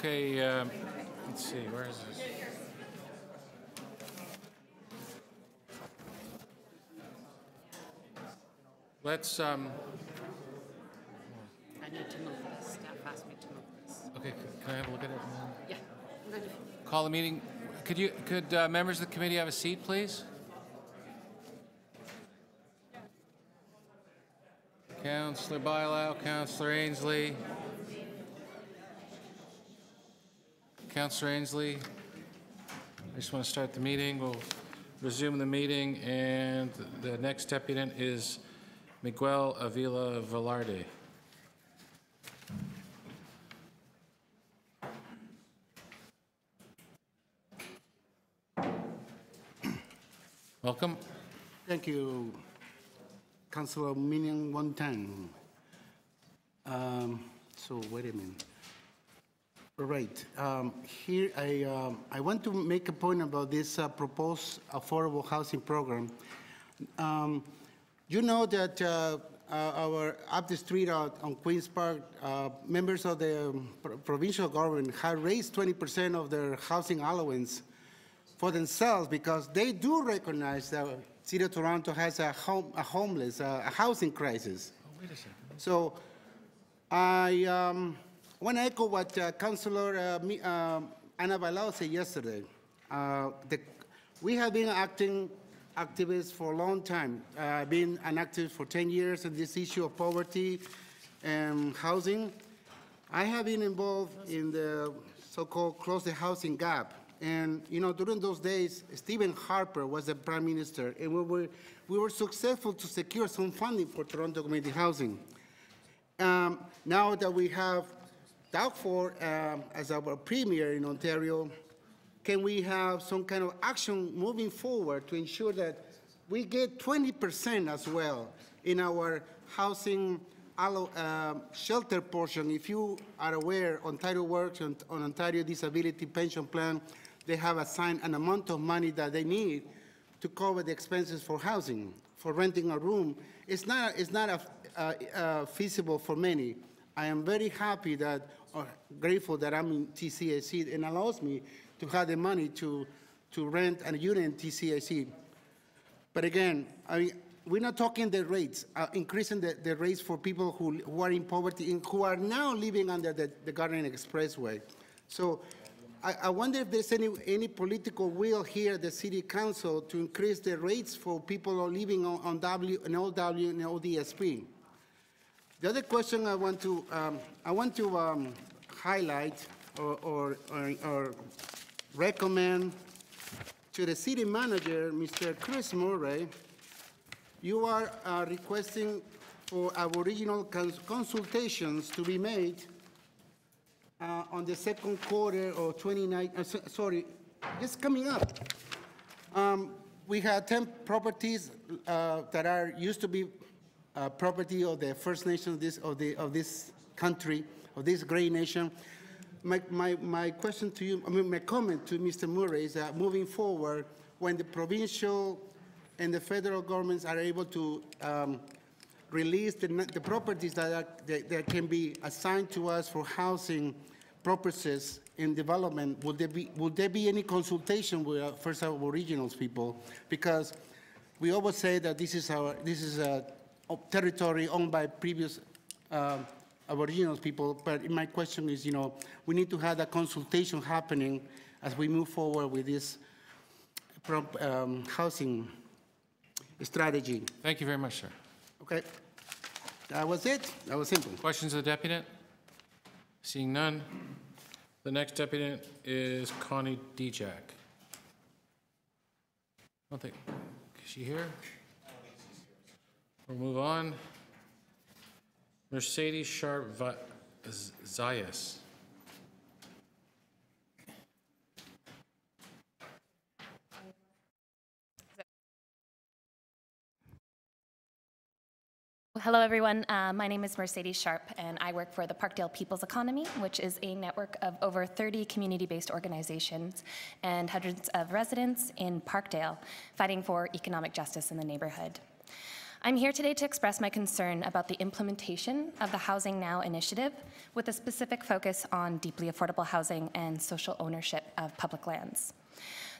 Okay, let's see, where is this? Let's, I need to move this. Staff asked me to move this. okay, can I have a look at it? Yeah. I'm going to Call the meeting. Could members of the committee have a seat, please? Councillor Bilow, Councillor Ainsley. Councillor Ainsley, I just want to start the meeting. We'll resume the meeting, and the next deputant is Miguel Avila Velarde. Welcome. Thank you, Councillor Minion 110. So wait a minute. All right. Here I want to make a point about this proposed affordable housing program. You know that our up the street on Queens Park, members of the provincial government have raised 20% of their housing allowance for themselves because they do recognize that City of Toronto has a housing crisis. Oh, wait a second. So I want to echo what Councillor Ana Balao said yesterday. We have been activists for a long time. I've been an activist for 10 years on this issue of poverty and housing. I have been involved in the so-called Close the Housing Gap. And, you know, during those days, Stephen Harper was the Prime Minister, and we were successful to secure some funding for Toronto community housing. Now that we have Doug Ford as our Premier in Ontario, can we have some kind of action moving forward to ensure that we get 20% as well in our housing shelter portion? If you are aware, Ontario Works on Ontario Disability Pension Plan, they have assigned an amount of money that they need to cover the expenses for housing, for renting a room. It's not feasible for many. I am very happy that, or grateful that I'm in TCAC and allows me to have the money to rent a unit in TCAC. But again, we're not talking the rates, increasing the rates for people who are in poverty and who are now living under the Garden Expressway. So I wonder if there's any political will here at the City Council to increase the rates for people who are living on OW and ODSP. The other question I want to highlight or recommend to the city manager, Mr. Chris Murray, you are requesting for Aboriginal consultations to be made on the second quarter of 2019, sorry, just coming up. We had 10 properties that are used to be property of the First Nations of this country, of this great nation. My question to you, my comment to Mr. Murray is that moving forward, when the provincial and the federal governments are able to release the properties that can be assigned to us for housing purposes in development, will there be any consultation with First Aboriginals people? Because we always say that this is a territory owned by previous Aboriginals people, but my question is, you know, we need to have that consultation happening as we move forward with this housing strategy. Thank you very much, sir. Okay. That was it. That was simple. Questions of the deputant? Seeing none. The next deputant is Connie Dijak. I don't think, is she here? We'll move on. Mercedes Sharp Zayas. Hello, everyone. My name is Mercedes Sharp, and I work for the Parkdale People's Economy, which is a network of over 30 community-based organizations and hundreds of residents in Parkdale fighting for economic justice in the neighborhood. I'm here today to express my concern about the implementation of the Housing Now initiative with a specific focus on deeply affordable housing and social ownership of public lands.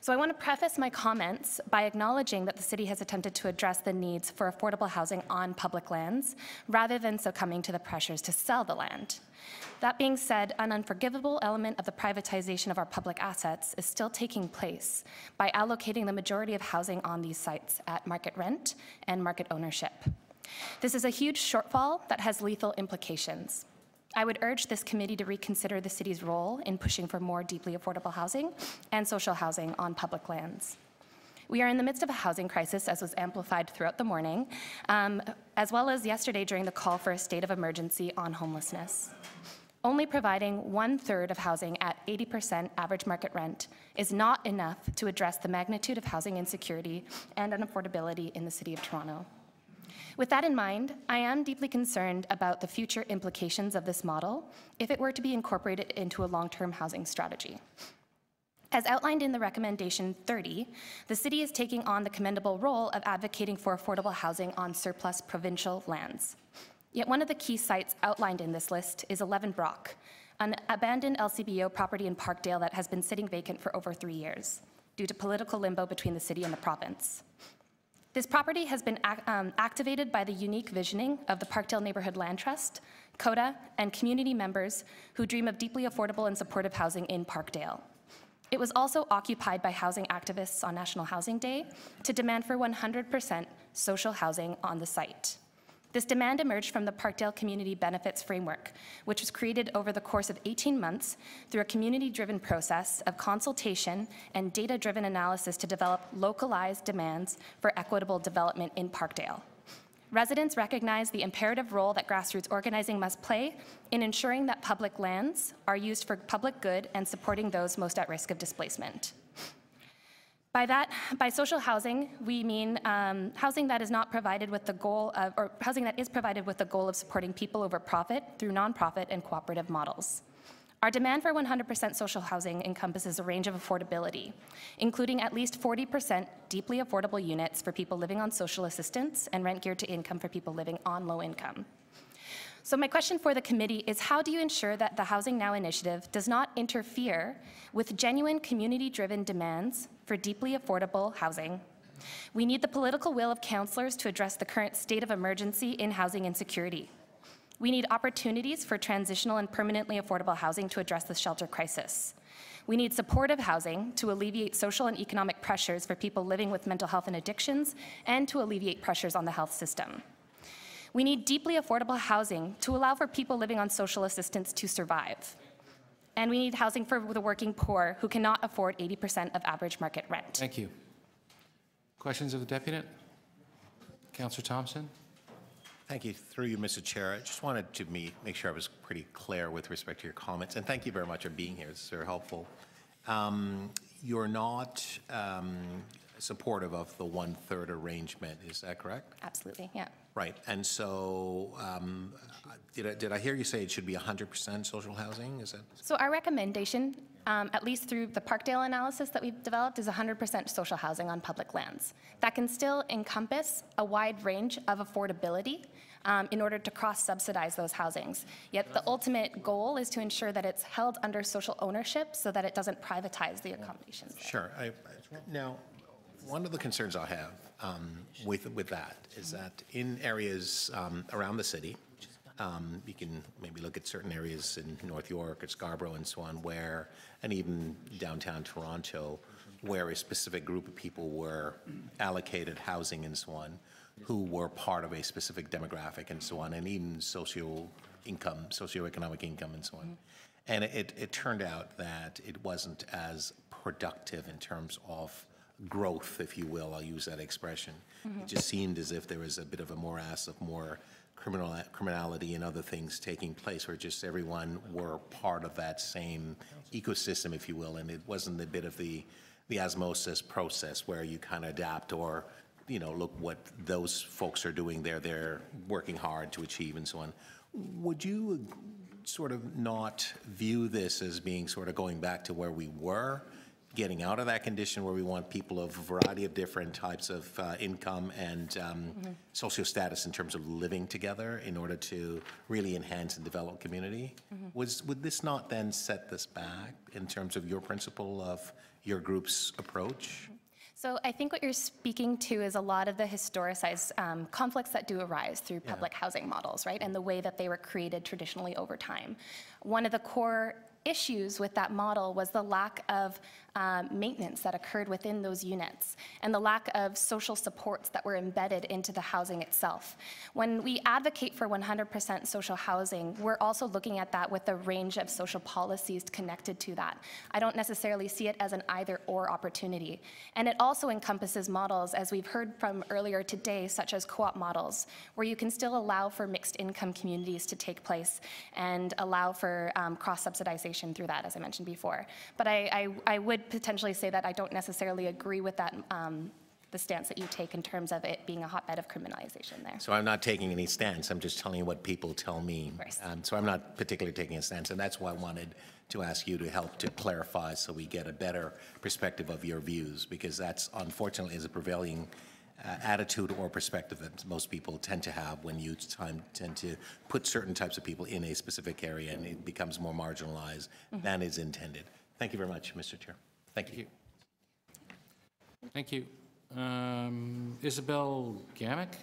So I want to preface my comments by acknowledging that the city has attempted to address the needs for affordable housing on public lands rather than succumbing to the pressures to sell the land. That being said, an unforgivable element of the privatization of our public assets is still taking place by allocating the majority of housing on these sites at market rent and market ownership. This is a huge shortfall that has lethal implications. I would urge this committee to reconsider the city's role in pushing for more deeply affordable housing and social housing on public lands. We are in the midst of a housing crisis, as was amplified throughout the morning, as well as yesterday during the call for a state of emergency on homelessness. Only providing 1/3 of housing at 80% average market rent is not enough to address the magnitude of housing insecurity and unaffordability in the City of Toronto. With that in mind, I am deeply concerned about the future implications of this model if it were to be incorporated into a long-term housing strategy. As outlined in the recommendation 30, the city is taking on the commendable role of advocating for affordable housing on surplus provincial lands. Yet one of the key sites outlined in this list is 11 Brock, an abandoned LCBO property in Parkdale that has been sitting vacant for over 3 years due to political limbo between the city and the province. This property has been activated by the unique visioning of the Parkdale Neighbourhood Land Trust, CODA, and community members who dream of deeply affordable and supportive housing in Parkdale. It was also occupied by housing activists on National Housing Day to demand for 100% social housing on the site. This demand emerged from the Parkdale Community Benefits Framework, which was created over the course of 18 months through a community-driven process of consultation and data-driven analysis to develop localized demands for equitable development in Parkdale. Residents recognize the imperative role that grassroots organizing must play in ensuring that public lands are used for public good and supporting those most at risk of displacement. By social housing, we mean housing that is not provided with the goal of, or housing that is provided with the goal of supporting people over profit through nonprofit and cooperative models. Our demand for 100% social housing encompasses a range of affordability, including at least 40% deeply affordable units for people living on social assistance and rent geared to income for people living on low income. So my question for the committee is, how do you ensure that the Housing Now initiative does not interfere with genuine community-driven demands for deeply affordable housing? We need the political will of councillors to address the current state of emergency in housing insecurity. We need opportunities for transitional and permanently affordable housing to address the shelter crisis. We need supportive housing to alleviate social and economic pressures for people living with mental health and addictions and to alleviate pressures on the health system. We need deeply affordable housing to allow for people living on social assistance to survive. And we need housing for the working poor who cannot afford 80% of average market rent. Thank you. Questions of the deputant? Councillor Thompson? Thank you. Through you, Mr. Chair, I just wanted to make sure I was pretty clear with respect to your comments, and thank you very much for being here. It's very helpful. You're not supportive of the 1/3 arrangement, is that correct? Absolutely, yeah. Right, and so did I hear you say it should be 100% social housing? Is that? So our recommendation, at least through the Parkdale analysis that we've developed, is 100% social housing on public lands. That can still encompass a wide range of affordability in order to cross-subsidize those housings. Yet the ultimate goal is to ensure that it's held under social ownership so that it doesn't privatize the accommodations there. Sure. Now, one of the concerns I have with that is that in areas around the city, you can maybe look at certain areas in North York or Scarborough and so on, where, and even downtown Toronto, where a specific group of people were allocated housing and so on, who were part of a specific demographic and so on, and even socioeconomic income and so on. And it turned out that it wasn't as productive in terms of growth, if you will, I'll use that expression. It just seemed as if there was a bit of a morass of more criminality and other things taking place, where just everyone were part of that same ecosystem, if you will, and it wasn't a bit of the osmosis process where you kind of adapt or, you know, look what those folks are doing there, they're working hard to achieve and so on. Would you sort of not view this as being sort of going back to where we were getting out of that condition where we want people of a variety of different types of income and social status in terms of living together in order to really enhance and develop community. Would this not then set this back in terms of your principle of your group's approach? So I think what you're speaking to is a lot of the historicized conflicts that do arise through public housing models, right? And the way that they were created traditionally over time. One of the core issues with that model was the lack of maintenance that occurred within those units and the lack of social supports that were embedded into the housing itself. When we advocate for 100% social housing, we're also looking at that with a range of social policies connected to that. I don't necessarily see it as an either-or opportunity. And it also encompasses models, as we've heard from earlier today, such as co-op models, where you can still allow for mixed income communities to take place and allow for cross-subsidization through that, as I mentioned before. But I would potentially say that I don't necessarily agree with that, the stance that you take in terms of it being a hotbed of criminalization there. So I'm not taking any stance. I'm just telling you what people tell me. So I'm not particularly taking a stance, and that's why I wanted to ask you to help to clarify so we get a better perspective of your views, because that's unfortunately is a prevailing attitude or perspective that most people tend to have when you tend to put certain types of people in a specific area and it becomes more marginalized than is intended. Thank you very much, Mr. Chair. Thank you. Thank you. Isabel Gamick?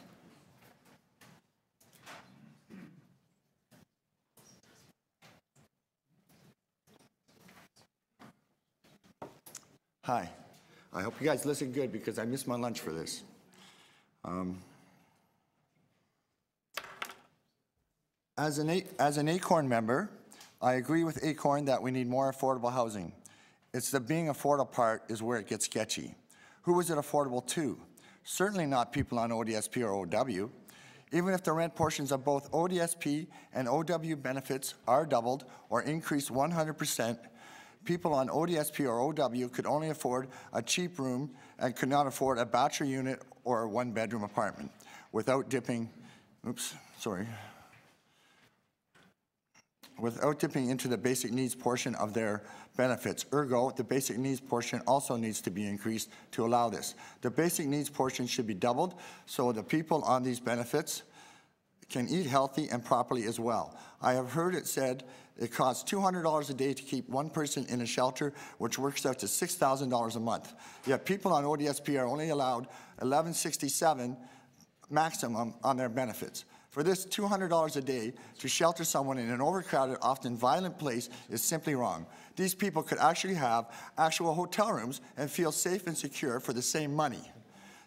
Hi. I hope you guys listen good because I missed my lunch for this. As an ACORN member, I agree with ACORN that we need more affordable housing. It's the being affordable part is where it gets sketchy. Who is it affordable to? Certainly not people on ODSP or OW. Even if the rent portions of both ODSP and OW benefits are doubled or increased 100%, people on ODSP or OW could only afford a cheap room and could not afford a bachelor unit or a one-bedroom apartment without dipping into the basic needs portion of their benefits. Ergo, the basic needs portion also needs to be increased to allow this. The basic needs portion should be doubled so the people on these benefits can eat healthy and properly as well. I have heard it said it costs $200 a day to keep one person in a shelter, which works out to $6,000 a month. Yet people on ODSP are only allowed $1,167 maximum on their benefits. For this $200 a day to shelter someone in an overcrowded, often violent place is simply wrong. These people could actually have actual hotel rooms and feel safe and secure for the same money.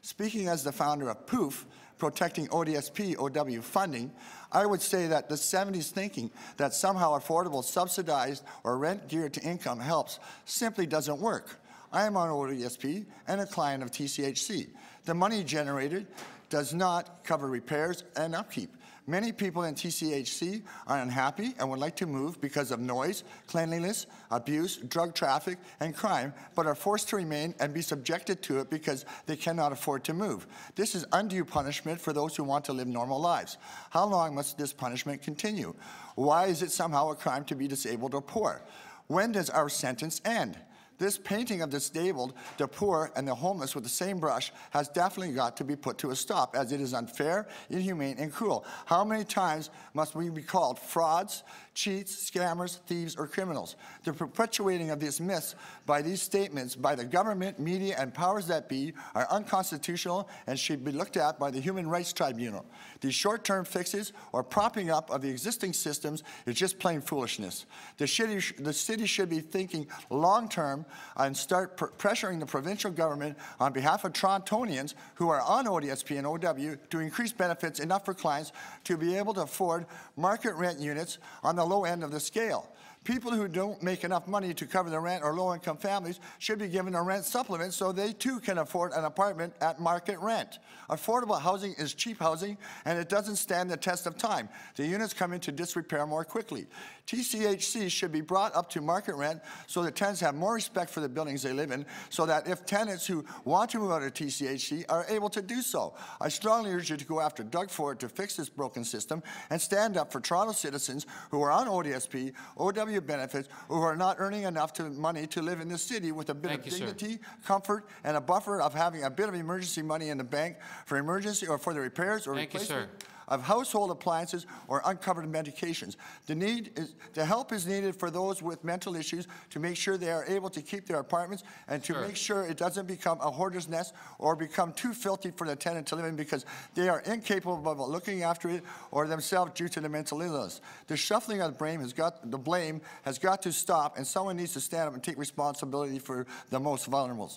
Speaking as the founder of POOF, Protecting ODSP OW Funding, I would say that the 70s thinking that somehow affordable, subsidized, or rent geared to income helps simply doesn't work. I am on ODSP and a client of TCHC. The money generated does not cover repairs and upkeep. Many people in TCHC are unhappy and would like to move because of noise, cleanliness, abuse, drug traffic, and crime, but are forced to remain and be subjected to it because they cannot afford to move. This is undue punishment for those who want to live normal lives. How long must this punishment continue? Why is it somehow a crime to be disabled or poor? When does our sentence end? This painting of the disabled, the poor, and the homeless with the same brush has definitely got to be put to a stop, as it is unfair, inhumane, and cruel. How many times must we be called frauds, cheats, scammers, thieves, or criminals? The perpetuating of these myths by these statements by the government, media, and powers that be are unconstitutional and should be looked at by the Human Rights Tribunal. These short-term fixes or propping up of the existing systems is just plain foolishness. The city should be thinking long-term and start pressuring the provincial government on behalf of Torontonians who are on ODSP and OW to increase benefits enough for clients to be able to afford market rent units on the low end of the scale. People who don't make enough money to cover the rent or low-income families should be given a rent supplement so they too can afford an apartment at market rent. Affordable housing is cheap housing and it doesn't stand the test of time. The units come into disrepair more quickly. TCHC should be brought up to market rent so that tenants have more respect for the buildings they live in, so that if tenants who want to move out of TCHC are able to do so. I strongly urge you to go after Doug Ford to fix this broken system and stand up for Toronto citizens who are on ODSP, OW of benefits who are not earning enough money to live in this city with a bit Thank of you, sir. dignity, comfort, and a buffer of having a bit of emergency money in the bank for emergency or for the repairs or Thank you, replacement sir. of household appliances or uncovered medications. The help is needed for those with mental issues to make sure they are able to keep their apartments and to Sure. make sure it doesn't become a hoarder's nest or become too filthy for the tenant to live in because they are incapable of looking after it or themselves due to the mental illness. The shuffling of the blame has got to stop, and someone needs to stand up and take responsibility for the most vulnerable.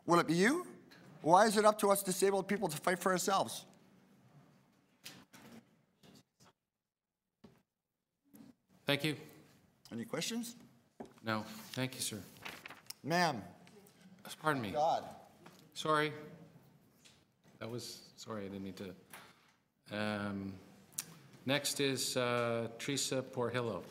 Will it be you? Why is it up to us disabled people to fight for ourselves? Thank you. Any questions? No, thank you, sir. Ma'am. Pardon me. God. Sorry. Sorry, I didn't mean to. Next is Teresa Porhillo.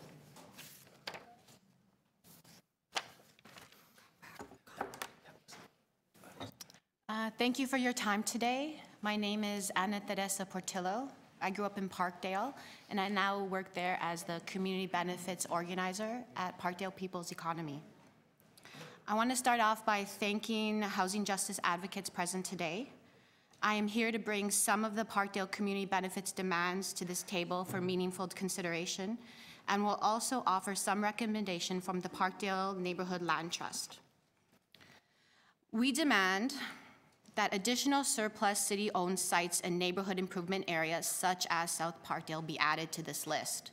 Thank you for your time today. My name is Ana Teresa Portillo. I grew up in Parkdale, and I now work there as the Community Benefits Organizer at Parkdale People's Economy. I want to start off by thanking housing justice advocates present today. I am here to bring some of the Parkdale Community Benefits demands to this table for meaningful consideration, and will also offer some recommendation from the Parkdale Neighborhood Land Trust. We demand that additional surplus city-owned sites and neighborhood improvement areas such as South Parkdale be added to this list.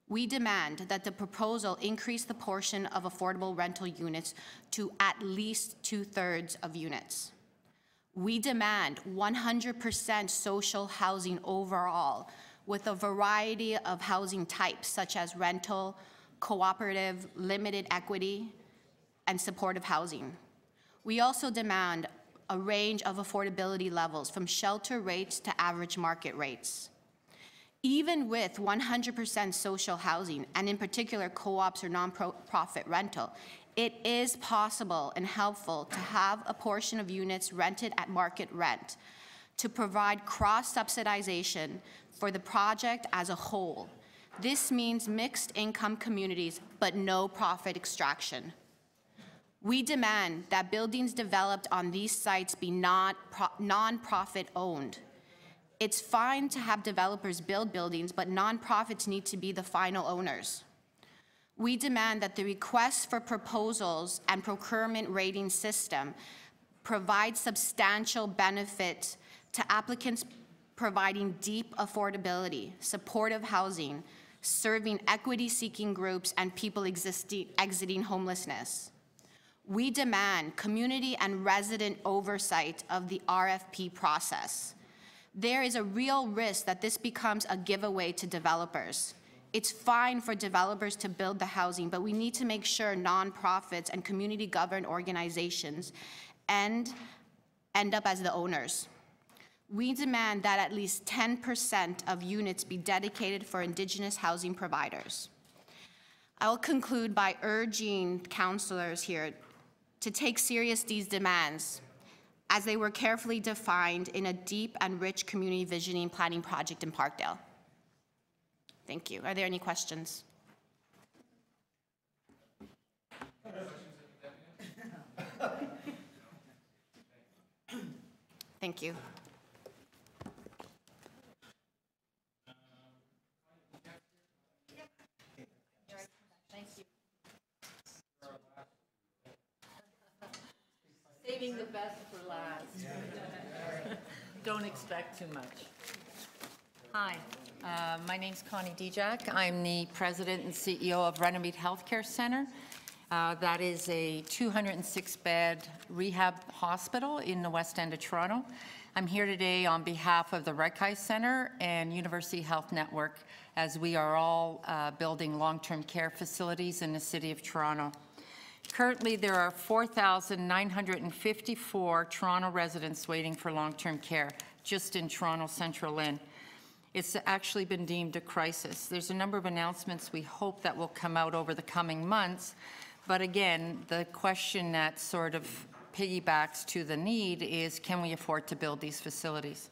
We demand that the proposal increase the portion of affordable rental units to at least 2/3 of units. We demand 100% social housing overall with a variety of housing types such as rental, cooperative, limited equity, and supportive housing. We also demand a range of affordability levels from shelter rates to average market rates. Even with 100% social housing, and in particular co-ops or nonprofit rental, it is possible and helpful to have a portion of units rented at market rent to provide cross-subsidization for the project as a whole. This means mixed income communities, but no profit extraction. We demand that buildings developed on these sites be non-profit owned. It's fine to have developers build buildings, but nonprofits need to be the final owners. We demand that the requests for proposals and procurement rating system provide substantial benefit to applicants providing deep affordability, supportive housing, serving equity-seeking groups and people exiting homelessness. We demand community and resident oversight of the RFP process. There is a real risk that this becomes a giveaway to developers. It's fine for developers to build the housing, but we need to make sure nonprofits and community-governed organizations end up as the owners. We demand that at least 10% of units be dedicated for Indigenous housing providers. I will conclude by urging councilors here to take serious these demands as they were carefully defined in a deep and rich community visioning planning project in Parkdale. Thank you. Are there any questions? Thank you. Saving the best for last. Don't expect too much. Hi, my name's Connie Dijak. I'm the president and CEO of Renamede Healthcare Center. That is a 206-bed rehab hospital in the West End of Toronto. I'm here today on behalf of the Redkei Center and University Health Network as we are all building long-term care facilities in the City of Toronto. Currently, there are 4,954 Toronto residents waiting for long-term care just in Toronto Central Inn. It's actually been deemed a crisis. There's a number of announcements we hope that will come out over the coming months, but again, the question that sort of piggybacks to the need is, can we afford to build these facilities?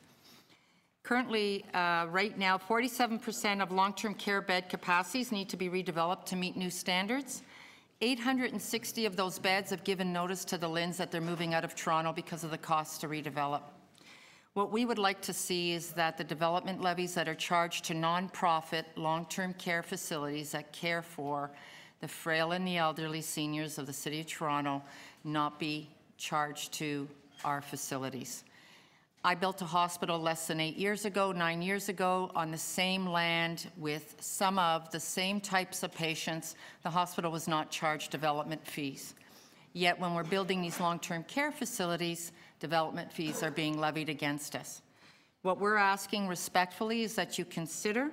Currently, right now, 47% of long-term care bed capacities need to be redeveloped to meet new standards. 860 of those beds have given notice to the LHINs that they're moving out of Toronto because of the costs to redevelop. What we would like to see is that the development levies that are charged to nonprofit long-term care facilities that care for the frail and the elderly seniors of the City of Toronto not be charged to our facilities. I built a hospital less than 9 years ago, on the same land with some of the same types of patients. The hospital was not charged development fees. Yet when we're building these long-term care facilities, development fees are being levied against us. What we're asking respectfully is that you consider,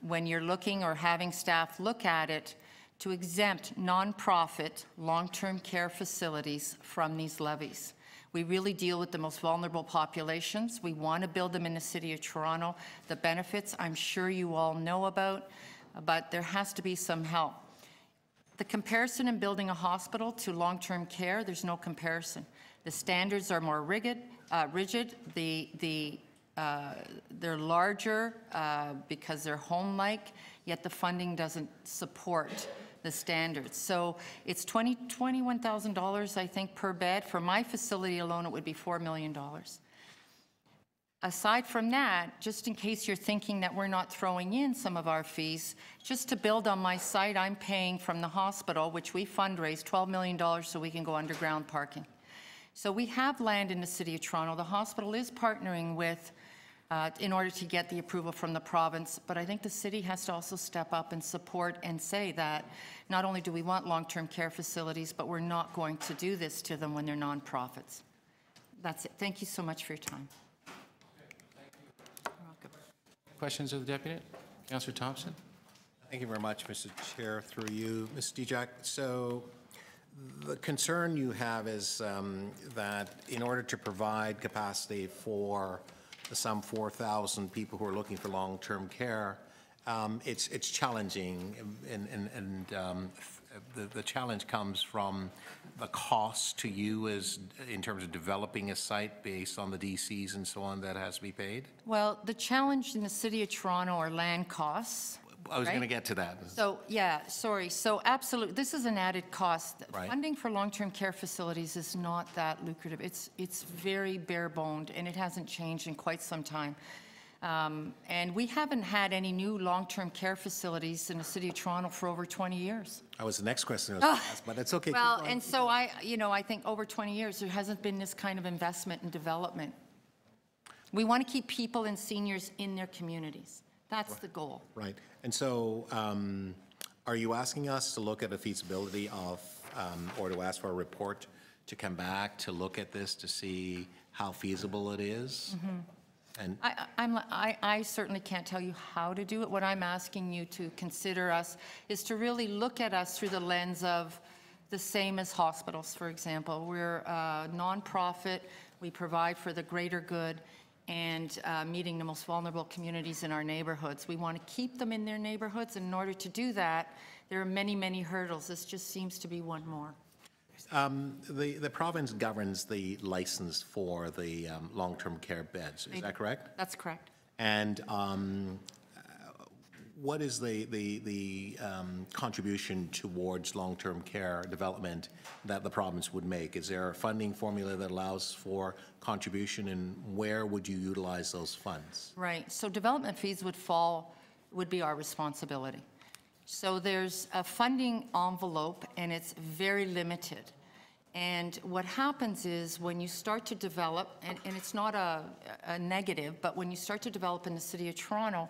when you're looking or having staff look at it, to exempt nonprofit long-term care facilities from these levies. We really deal with the most vulnerable populations. We want to build them in the City of Toronto. The benefits I'm sure you all know about, but there has to be some help. The comparison in building a hospital to long-term care, there's no comparison. The standards are more rigid. They're larger because they're home-like, yet the funding doesn't support the standards. So it's $21,000, I think, per bed. For my facility alone, it would be $4 million. Aside from that, just in case you're thinking that we're not throwing in some of our fees, just to build on my site, I'm paying from the hospital, which we fundraise, $12 million so we can go underground parking. So we have land in the City of Toronto. The hospital is partnering with, in order to get the approval from the province, but I think the city has to also step up and support and say that not only do we want long-term care facilities, but we're not going to do this to them when they're nonprofits. That's it. Thank you so much for your time. You're welcome. Questions of the deputy? Councillor Thompson? Thank you very much, Mr. Chair, through you. Ms. Dijak, so the concern you have is that in order to provide capacity for some 4,000 people who are looking for long-term care, it's challenging, and the challenge comes from the cost to you as in terms of developing a site based on the DCs and so on that has to be paid? Well, the challenge in the City of Toronto are land costs. I was going to get to that. So, yeah, sorry. So, absolutely, this is an added cost. Right. Funding for long-term care facilities is not that lucrative. It's very bare-boned, and it hasn't changed in quite some time. And we haven't had any new long-term care facilities in the City of Toronto for over 20 years. That was the next question I was going to ask, but it's okay. Well, and so I think over 20 years, there hasn't been this kind of investment and development. We want to keep people and seniors in their communities. That's the goal. Right. And so are you asking us to look at the feasibility of, or to ask for a report to come back to look at this to see how feasible it is? Mm-hmm. And I certainly can't tell you how to do it. What I'm asking you to consider us is to really look at us through the lens of the same as hospitals, for example. We're a nonprofit. We provide for the greater good and meeting the most vulnerable communities in our neighborhoods. We want to keep them in their neighborhoods, and in order to do that, there are many, many hurdles. This just seems to be one more. The province governs the license for the long-term care beds. Is that correct? That's correct. And what is the contribution towards long-term care development that the province would make? Is there a funding formula that allows for contribution, and where would you utilize those funds? Right. So development fees would be our responsibility. So there's a funding envelope, and it's very limited. And what happens is when you start to develop, and it's not a negative, but when you start to develop in the City of Toronto,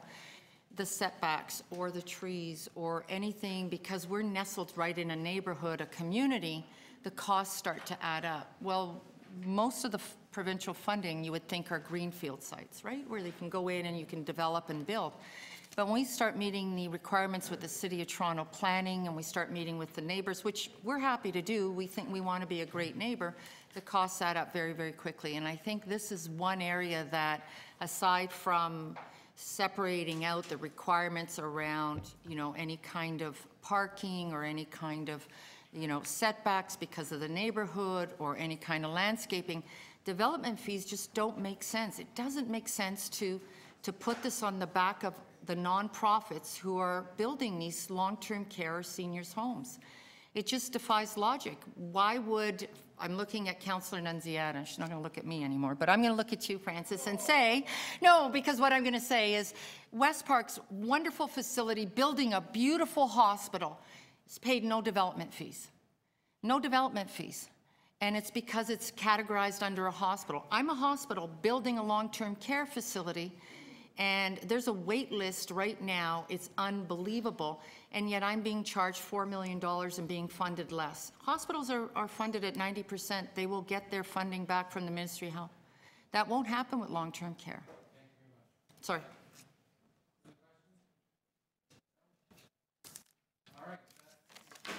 the setbacks or the trees or anything, because we're nestled right in a neighborhood, a community, the costs start to add up. Well, most of the provincial funding you would think are greenfield sites, right? Where they can go in and you can develop and build. But when we start meeting the requirements with the City of Toronto planning, and we start meeting with the neighbors, which we're happy to do, we think we want to be a great neighbor, the costs add up very, very quickly. And I think this is one area that, aside from separating out the requirements around, any kind of parking or any kind of, setbacks because of the neighborhood or any kind of landscaping, Development fees just don't make sense. It doesn't make sense to put this on the back of the nonprofits who are building these long-term care or seniors' homes. It just defies logic. Why would, I'm looking at Councillor Nunziata, she's not going to look at me anymore, but I'm going to look at you, Francis, and say, no, because what I'm going to say is West Park's wonderful facility, building a beautiful hospital, has paid no development fees. No development fees. And it's because it's categorized under a hospital. I'm a hospital building a long-term care facility, and there's a wait list right now. It's unbelievable. And yet I'm being charged $4 million and being funded less. Hospitals are funded at 90%. They will get their funding back from the Ministry of Health. That won't happen with long-term care. Sorry.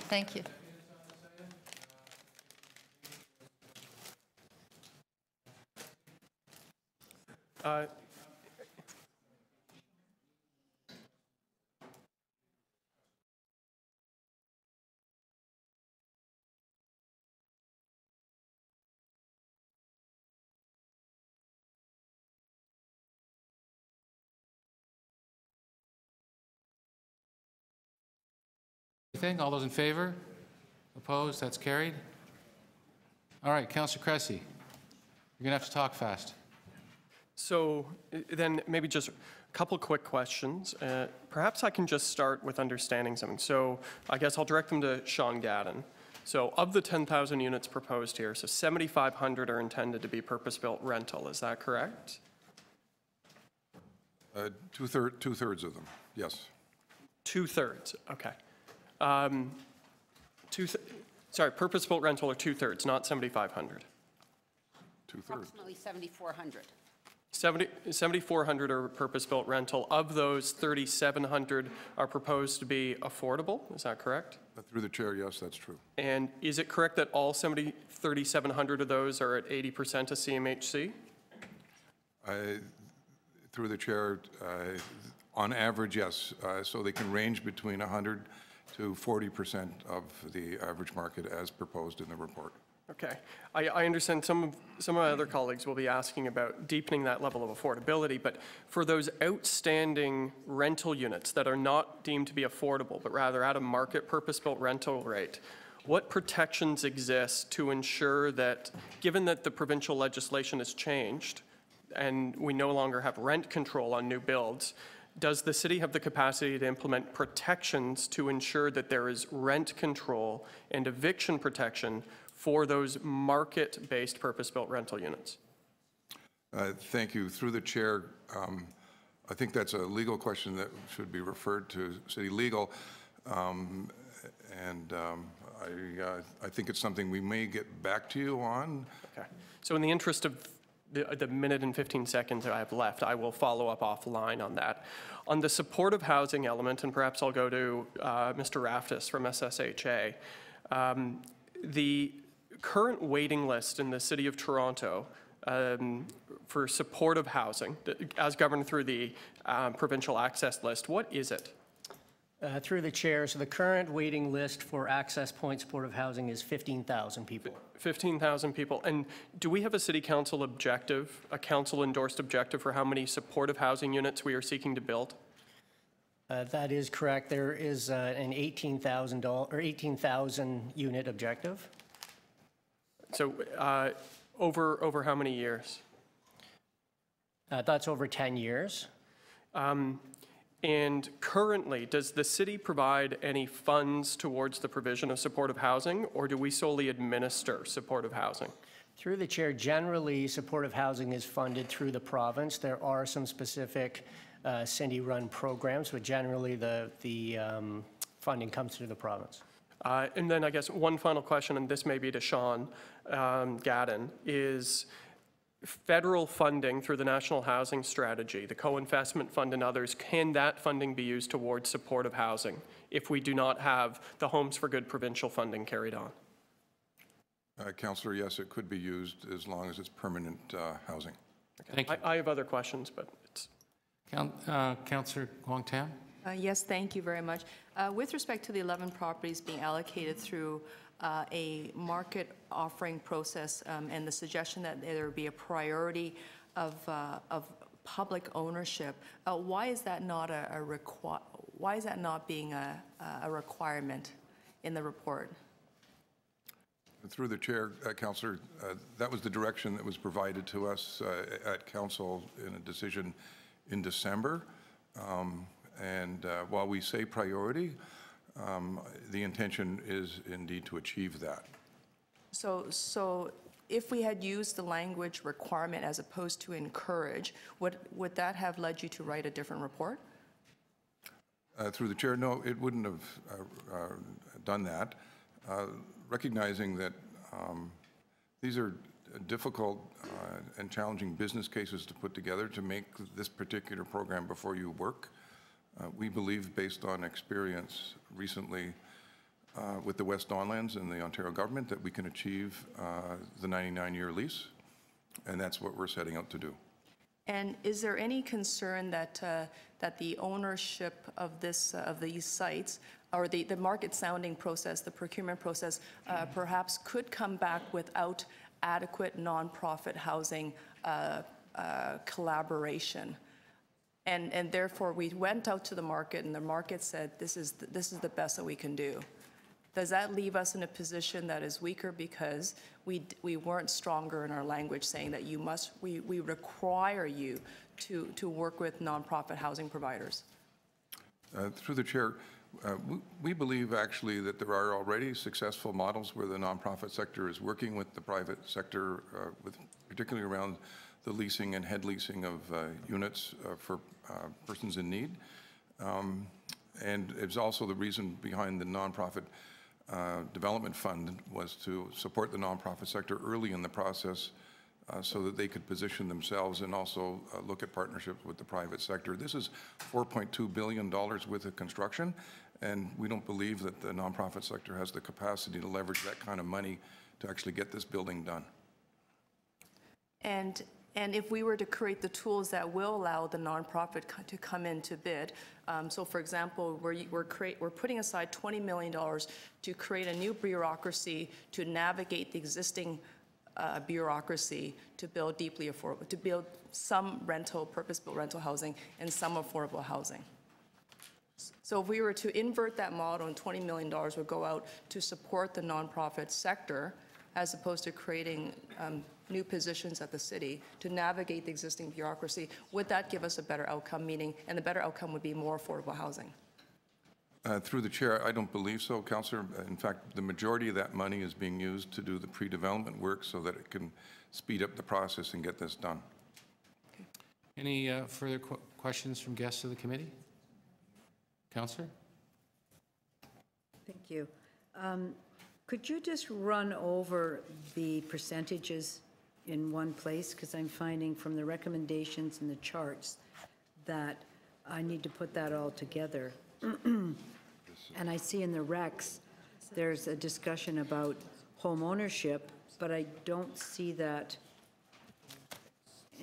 Thank you. Anything? All those in favor? Opposed? That's carried. All right, Councillor Cressy, you're going to have to talk fast. So then maybe just a couple quick questions. Perhaps I can just start with understanding something. So I guess I'll direct them to Sean Gadden. So of the 10,000 units proposed here, so 7,500 are intended to be purpose-built rental. Is that correct? Two-thirds of them, yes. Two-thirds, okay. Sorry, purpose-built rental are two-thirds, not 7,500. Two-thirds. Approximately 7,400. 7,400 are purpose-built rental. Of those, 3,700 are proposed to be affordable. Is that correct? Through the chair, yes, that's true. And is it correct that all 3,700 of those are at 80% of CMHC? Through the chair, on average, yes. So they can range between 100 to 40% of the average market as proposed in the report. Okay. I understand some of my other colleagues will be asking about deepening that level of affordability, but for those outstanding rental units that are not deemed to be affordable, but rather at a market purpose-built rental rate, what protections exist to ensure that, given that the provincial legislation has changed and we no longer have rent control on new builds, does the city have the capacity to implement protections to ensure that there is rent control and eviction protection for those market-based purpose-built rental units? Thank you. Through the chair, I think that's a legal question that should be referred to city legal. I think it's something we may get back to you on. Okay. So in the interest of the minute and 15 seconds I have left, I will follow up offline on that. On the supportive housing element, and perhaps I'll go to Mr. Raftis from SSHA, the current waiting list in the City of Toronto for supportive housing, as governed through the provincial access list, what is it? Through the chair, so the current waiting list for access point supportive housing is 15,000 people. 15,000 people. And do we have a city council objective, a council endorsed objective for how many supportive housing units we are seeking to build? That is correct. There is an 18,000 unit objective. So over how many years? That's over 10 years. And currently, does the city provide any funds towards the provision of supportive housing, or do we solely administer supportive housing? Through the chair, generally supportive housing is funded through the province. There are some specific city-run programs, but generally the funding comes through the province. And then I guess one final question, and this may be to Sean Gadden, is federal funding through the National Housing Strategy, the co-investment fund and others, can that funding be used towards supportive housing if we do not have the Homes for Good provincial funding carried on? Councillor, yes, it could be used as long as it's permanent housing. Okay. Thank you. I have other questions, but it's... Councillor Wong Tam? Yes, thank you very much. With respect to the 11 properties being allocated through a market offering process and the suggestion that there be a priority of public ownership. Why is that not why is that not being a requirement in the report? Through the chair, Councillor, that was the direction that was provided to us at Council in a decision in December. And while we say priority, the intention is indeed to achieve that. So if we had used the language requirement as opposed to encourage, would that have led you to write a different report? Through the chair, no, it wouldn't have done that. Recognizing that these are difficult and challenging business cases to put together to make this particular program before you work. We believe, based on experience recently with the West Don Lands and the Ontario government, that we can achieve the 99-year lease, and that's what we're setting out to do. And is there any concern that that the ownership of these sites, or the market sounding process, the procurement process, perhaps could come back without adequate nonprofit housing collaboration? And therefore, we went out to the market, and the market said, this is the best that we can do. Does that leave us in a position that is weaker because we weren't stronger in our language saying that we require you to work with nonprofit housing providers? Through the chair, we believe actually that there are already successful models where the nonprofit sector is working with the private sector, particularly around the leasing and head leasing of units for persons in need. And it's also the reason behind the nonprofit development fund was to support the nonprofit sector early in the process so that they could position themselves and also look at partnerships with the private sector. This is $4.2 billion worth of construction, and we don't believe that the nonprofit sector has the capacity to leverage that kind of money to actually get this building done. And if we were to create the tools that will allow the nonprofit to come in to bid, so for example, we're putting aside $20 million to create a new bureaucracy to navigate the existing bureaucracy to build deeply affordable, to build some purpose-built rental housing and some affordable housing. So if we were to invert that model, and $20 million would go out to support the nonprofit sector, as opposed to creating new positions at the city to navigate the existing bureaucracy, would that give us a better outcome, and the better outcome would be more affordable housing? Through the chair, I don't believe so, Councillor. In fact, the majority of that money is being used to do the pre-development work so that it can speed up the process and get this done. Okay. Any further questions from guests of the committee? Councillor? Thank you. Could you just run over the percentages in one place? Because I'm finding from the recommendations and the charts that I need to put that all together. And I see in the recs, there's a discussion about home ownership, but I don't see that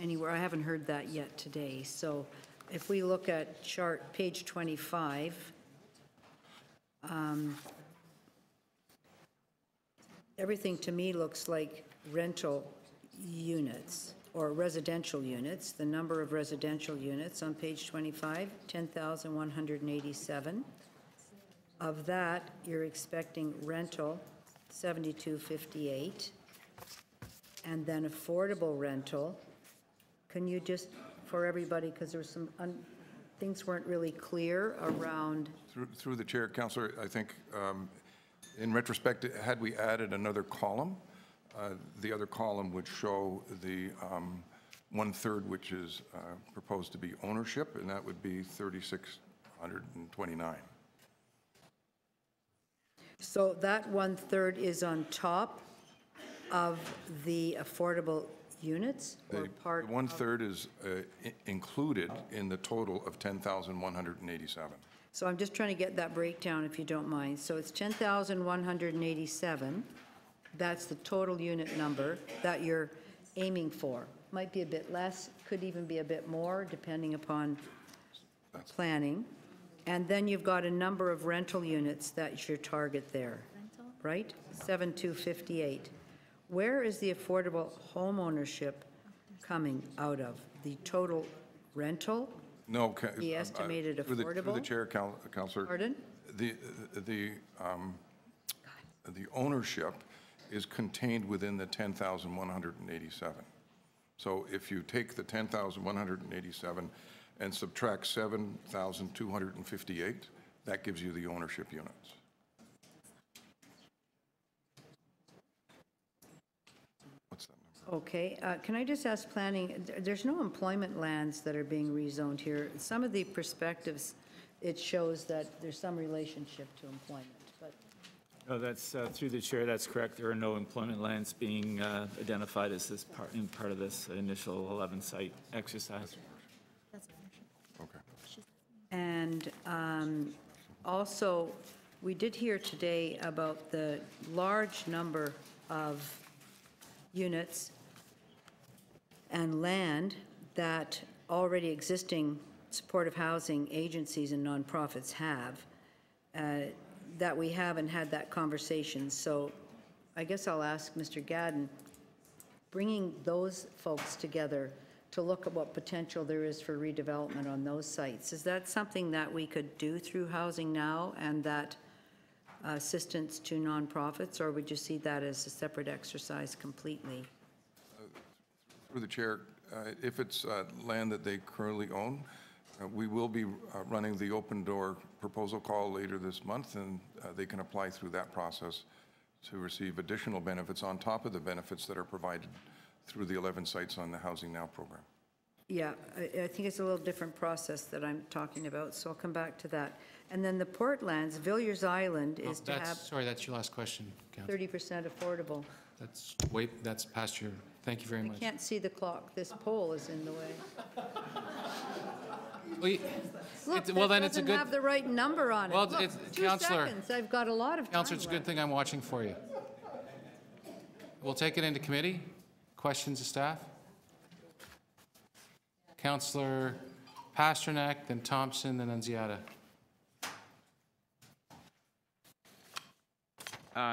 anywhere. I haven't heard that yet today. So if we look at chart page 25, everything to me looks like rental units or residential units. The number of residential units on page 25, 10,187. Of that, you're expecting rental, 7,258. And then affordable rental. Can you just, for everybody, because there were some things weren't really clear around. Through the chair, Councillor, I think in retrospect, had we added another column, the other column would show the 1/3, which is proposed to be ownership, and that would be 3,629. So that 1/3 is on top of the affordable units, or part? The 1/3 is included in the total of 10,187. So I'm just trying to get that breakdown, if you don't mind. So it's 10,187. That's the total unit number that you're aiming for. Might be a bit less, could even be a bit more, depending upon planning. And then you've got a number of rental units that's your target there. right? 7258. Where is the affordable home ownership coming out of? The total rental? No. The estimated Through the affordable? chair, Councillor. Pardon? The ownership is contained within the 10,187. So if you take the 10,187 and subtract 7,258, that gives you the ownership units. What's that number? Okay, can I just ask planning, there's no employment lands that are being rezoned here. Some of the perspectives, it shows that there's some relationship to employment, but No, that's, through the chair, that's correct. There are no employment lands being identified as this part of this initial 11-site exercise. Okay. And also, we did hear today about the large number of units and land that already existing supportive housing agencies and nonprofits have, that we haven't had that conversation. So I guess I'll ask Mr. Gadden, bringing those folks together to look at what potential there is for redevelopment on those sites. Is that something that we could do through Housing Now and that assistance to nonprofits, or would you see that as a separate exercise completely? Through the chair, if it's land that they currently own, we will be running the open door proposal call later this month, and they can apply through that process to receive additional benefits on top of the benefits that are provided through the 11 sites on the Housing Now program. Yeah, I think it's a little different process that I'm talking about, so I'll come back to that. And then the Portlands, Villiers Island is to have Sorry, that's your last question, Councillor. 30% affordable. That's past your, thank you very I much. can't see the clock. This pole is in the way. Look, Well, then that it's a doesn't good. have the right number on it. Well, Look, it's, 2 Councillor. seconds. I've got a lot of time Councillor, it's a good left. thing I'm watching for you. We'll take it into committee. Questions of staff? Councillor Pasternak, then Thompson, then Unziata.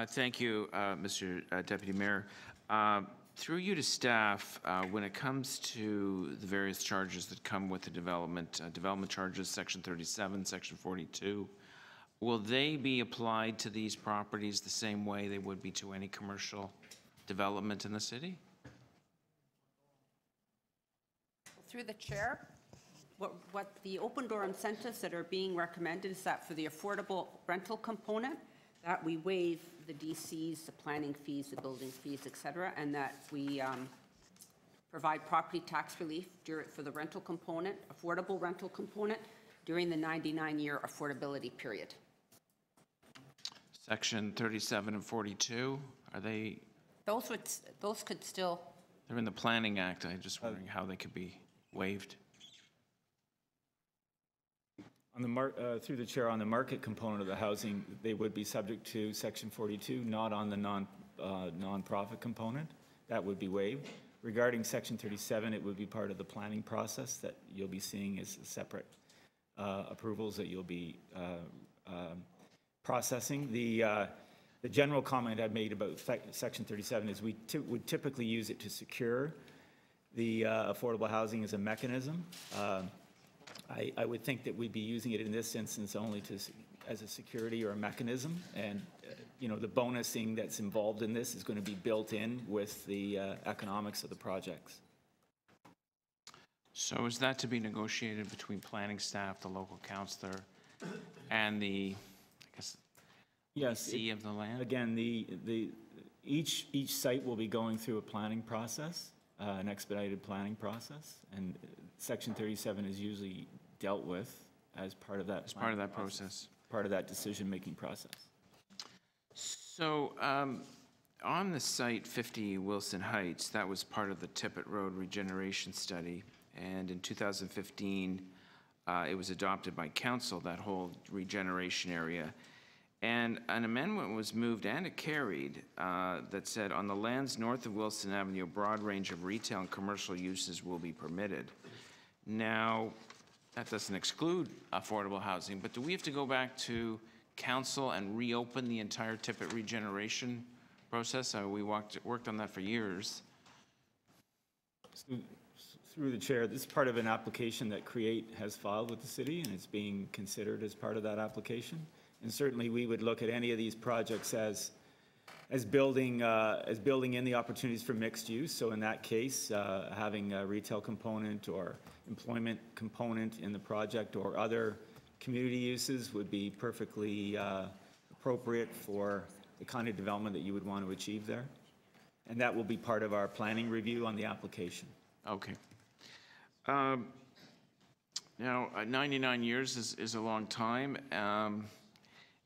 Thank you, Mr. Deputy Mayor. Through you to staff, when it comes to the various charges that come with the development charges, Section 37, Section 42, will they be applied to these properties the same way they would be to any commercial development in the city? Through the chair, what the open door incentives that are being recommended is that for the affordable rental component, that we waive the DCs, the planning fees, the building fees, et cetera, and that we provide property tax relief for the rental component, affordable rental component, during the 99-year affordability period. Section 37 and 42, are they? Those could still. They're in the Planning Act. I'm just wondering how they could be waived. On the through the chair, on the market component of the housing, they would be subject to Section 42, not on the non-profit component. That would be waived. Regarding Section 37, it would be part of the planning process that you'll be seeing as separate approvals that you'll be processing. The general comment I've made about Section 37 is we would typically use it to secure the affordable housing as a mechanism. I would think that we'd be using it in this instance only as a security or a mechanism, and you know, the bonusing that's involved in this is going to be built in with the economics of the projects. So is that to be negotiated between planning staff, the local councillor, and the, I guess, yes, of the land? Again, each site will be going through a planning process, an expedited planning process, and Section 37 is usually dealt with as part of that. As part of that process. Part of that decision-making process. So on the site 50 Wilson Heights, that was part of the Tippett Road regeneration study, and in 2015 it was adopted by council, that whole regeneration area. And an amendment was moved and it carried that said, on the lands north of Wilson Avenue, a broad range of retail and commercial uses will be permitted. Now, that doesn't exclude affordable housing, but do we have to go back to council and reopen the entire Tippett regeneration process? We worked on that for years. Through the chair, this is part of an application that CREATE has filed with the city, and it's being considered as part of that application. And certainly, we would look at any of these projects as building in the opportunities for mixed use. So in that case, having a retail component or employment component in the project or other community uses would be perfectly appropriate for the kind of development that you would want to achieve there. And that will be part of our planning review on the application. Okay. Now, 99 years is a long time.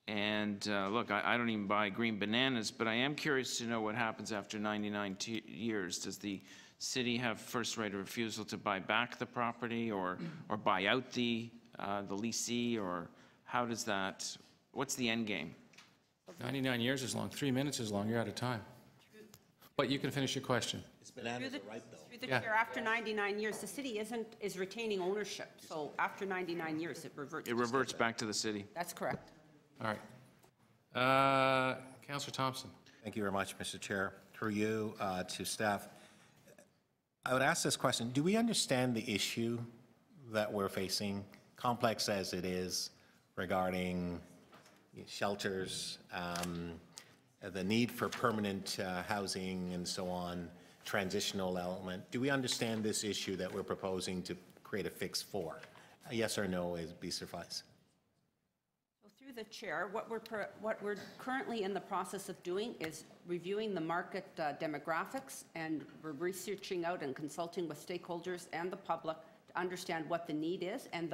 Look, I don't even buy green bananas, but I am curious to know what happens after 99 years. Does the city have first right of refusal to buy back the property or buy out the leasee, or how does that, what's the end game? 99 years is long, 3 minutes is long, you're out of time. But you can finish your question. Through the chair, after 99 years, the city is retaining ownership. So after 99 years, it reverts. It reverts back to the city. That's correct. All right. Councillor Thompson. Thank you very much, Mr. Chair. Through you to staff, I would ask this question. Do we understand the issue that we're facing, complex as it is, regarding shelters, the need for permanent housing and so on, transitional element? Do we understand this issue that we're proposing to create a fix for? A yes or no is be suffice. Through the chair, what we're currently in the process of doing is reviewing the market demographics, and we're researching out and consulting with stakeholders and the public to understand what the need is. And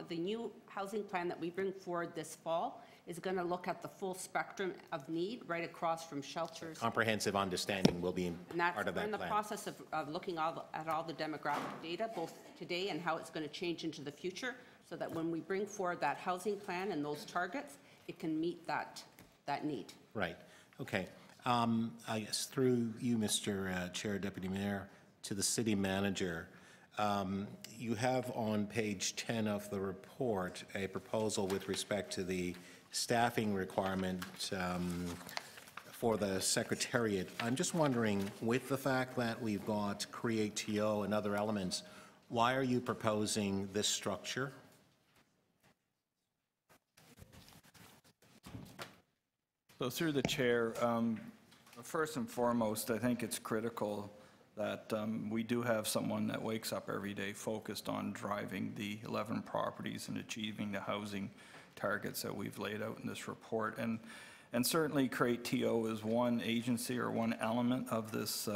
the new housing plan that we bring forward this fall is going to look at the full spectrum of need right across from shelters. Comprehensive understanding will be part of that plan. We're in the process of looking at all the demographic data, both today and how it's going to change into the future, so that when we bring forward that housing plan and those targets, it can meet that need. Right. Okay. I guess through you, Mr. Chair, Deputy Mayor, to the city manager, you have on page 10 of the report a proposal with respect to the staffing requirement for the Secretariat. I'm just wondering, with the fact that we've got CREATE-TO and other elements, why are you proposing this structure? So through the chair, first and foremost, I think it's critical that we do have someone that wakes up every day focused on driving the 11 properties and achieving the housing targets that we've laid out in this report. And certainly CREATE-TO is one agency or one element of this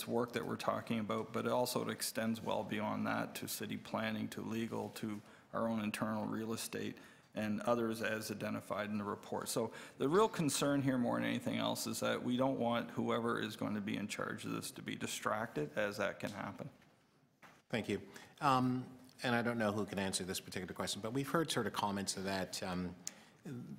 work that we're talking about, but it also extends well beyond that to city planning, to legal, to our own internal real estate, and others as identified in the report. So the real concern here more than anything else is that we don't want whoever is going to be in charge of this to be distracted, as that can happen. Thank you. And I don't know who can answer this particular question, but we've heard sort of comments that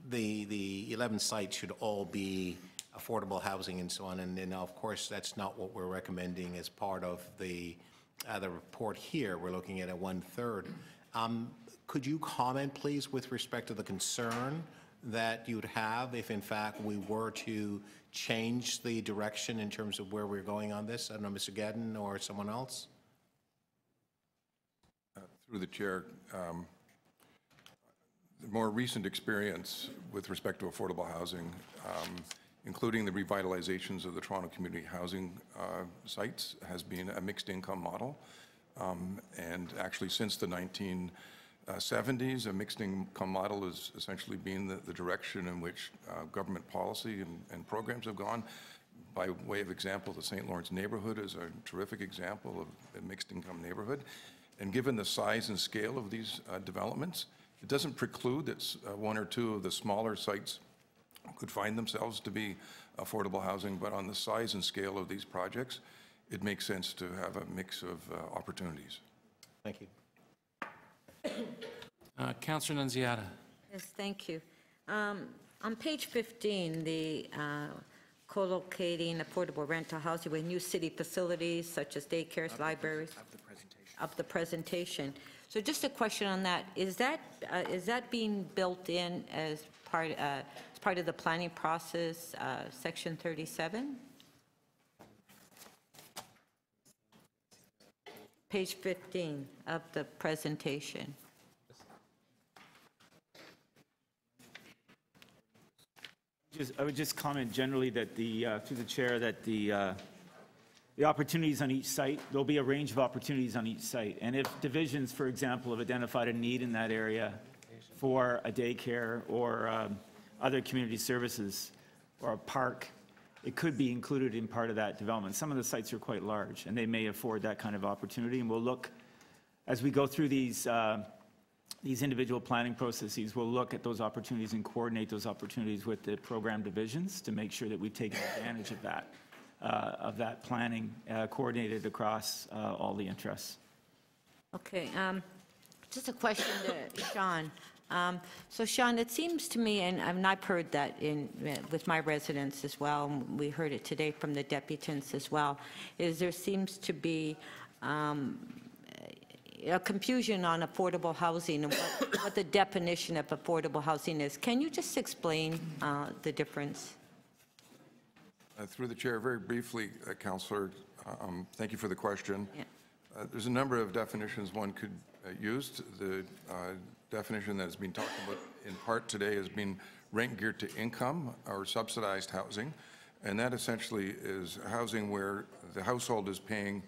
the 11 sites should all be affordable housing and so on, and of course that's not what we're recommending as part of the report here. We're looking at a 1/3. Could you comment, please, with respect to the concern that you'd have if, in fact, we were to change the direction in terms of where we're going on this? I don't know, Mr. Gadden or someone else? Through the chair, the more recent experience with respect to affordable housing, including the revitalizations of the Toronto community housing sites, has been a mixed income model. And actually, since the 1970s, a mixed income model has essentially been the direction in which government policy and programs have gone. By way of example, the St. Lawrence neighborhood is a terrific example of a mixed income neighborhood. And given the size and scale of these developments, it doesn't preclude that one or two of the smaller sites could find themselves to be affordable housing, but on the size and scale of these projects, it makes sense to have a mix of opportunities. Thank you. Councillor Nunziata. Yes, thank you. On page 15, the co-locating affordable rental housing with new city facilities such as daycares, libraries. Of the presentation. So just a question on that. Is that being built in as as part of the planning process, Section 37. Page 15 of the presentation. I would just comment generally that through the chair, that the opportunities on each site, there'll be a range of opportunities on each site. And if divisions, for example, have identified a need in that area for a daycare or other community services or a park, it could be included in part of that development. Some of the sites are quite large, and they may afford that kind of opportunity. And we'll look, as we go through these individual planning processes, we'll look at those opportunities and coordinate those opportunities with the program divisions to make sure that we've taken advantage of that planning coordinated across all the interests. Okay, just a question to Sean. So Sean, it seems to me, and I've heard that with my residents as well, and we heard it today from the deputants as well, is there seems to be a confusion on affordable housing and what the definition of affordable housing is. Can you just explain the difference? Through the chair, very briefly, Councillor, thank you for the question. Yeah. There's a number of definitions one could use. The definition that has been talked about in part today has been rent geared to income or subsidized housing, and that essentially is housing where the household is paying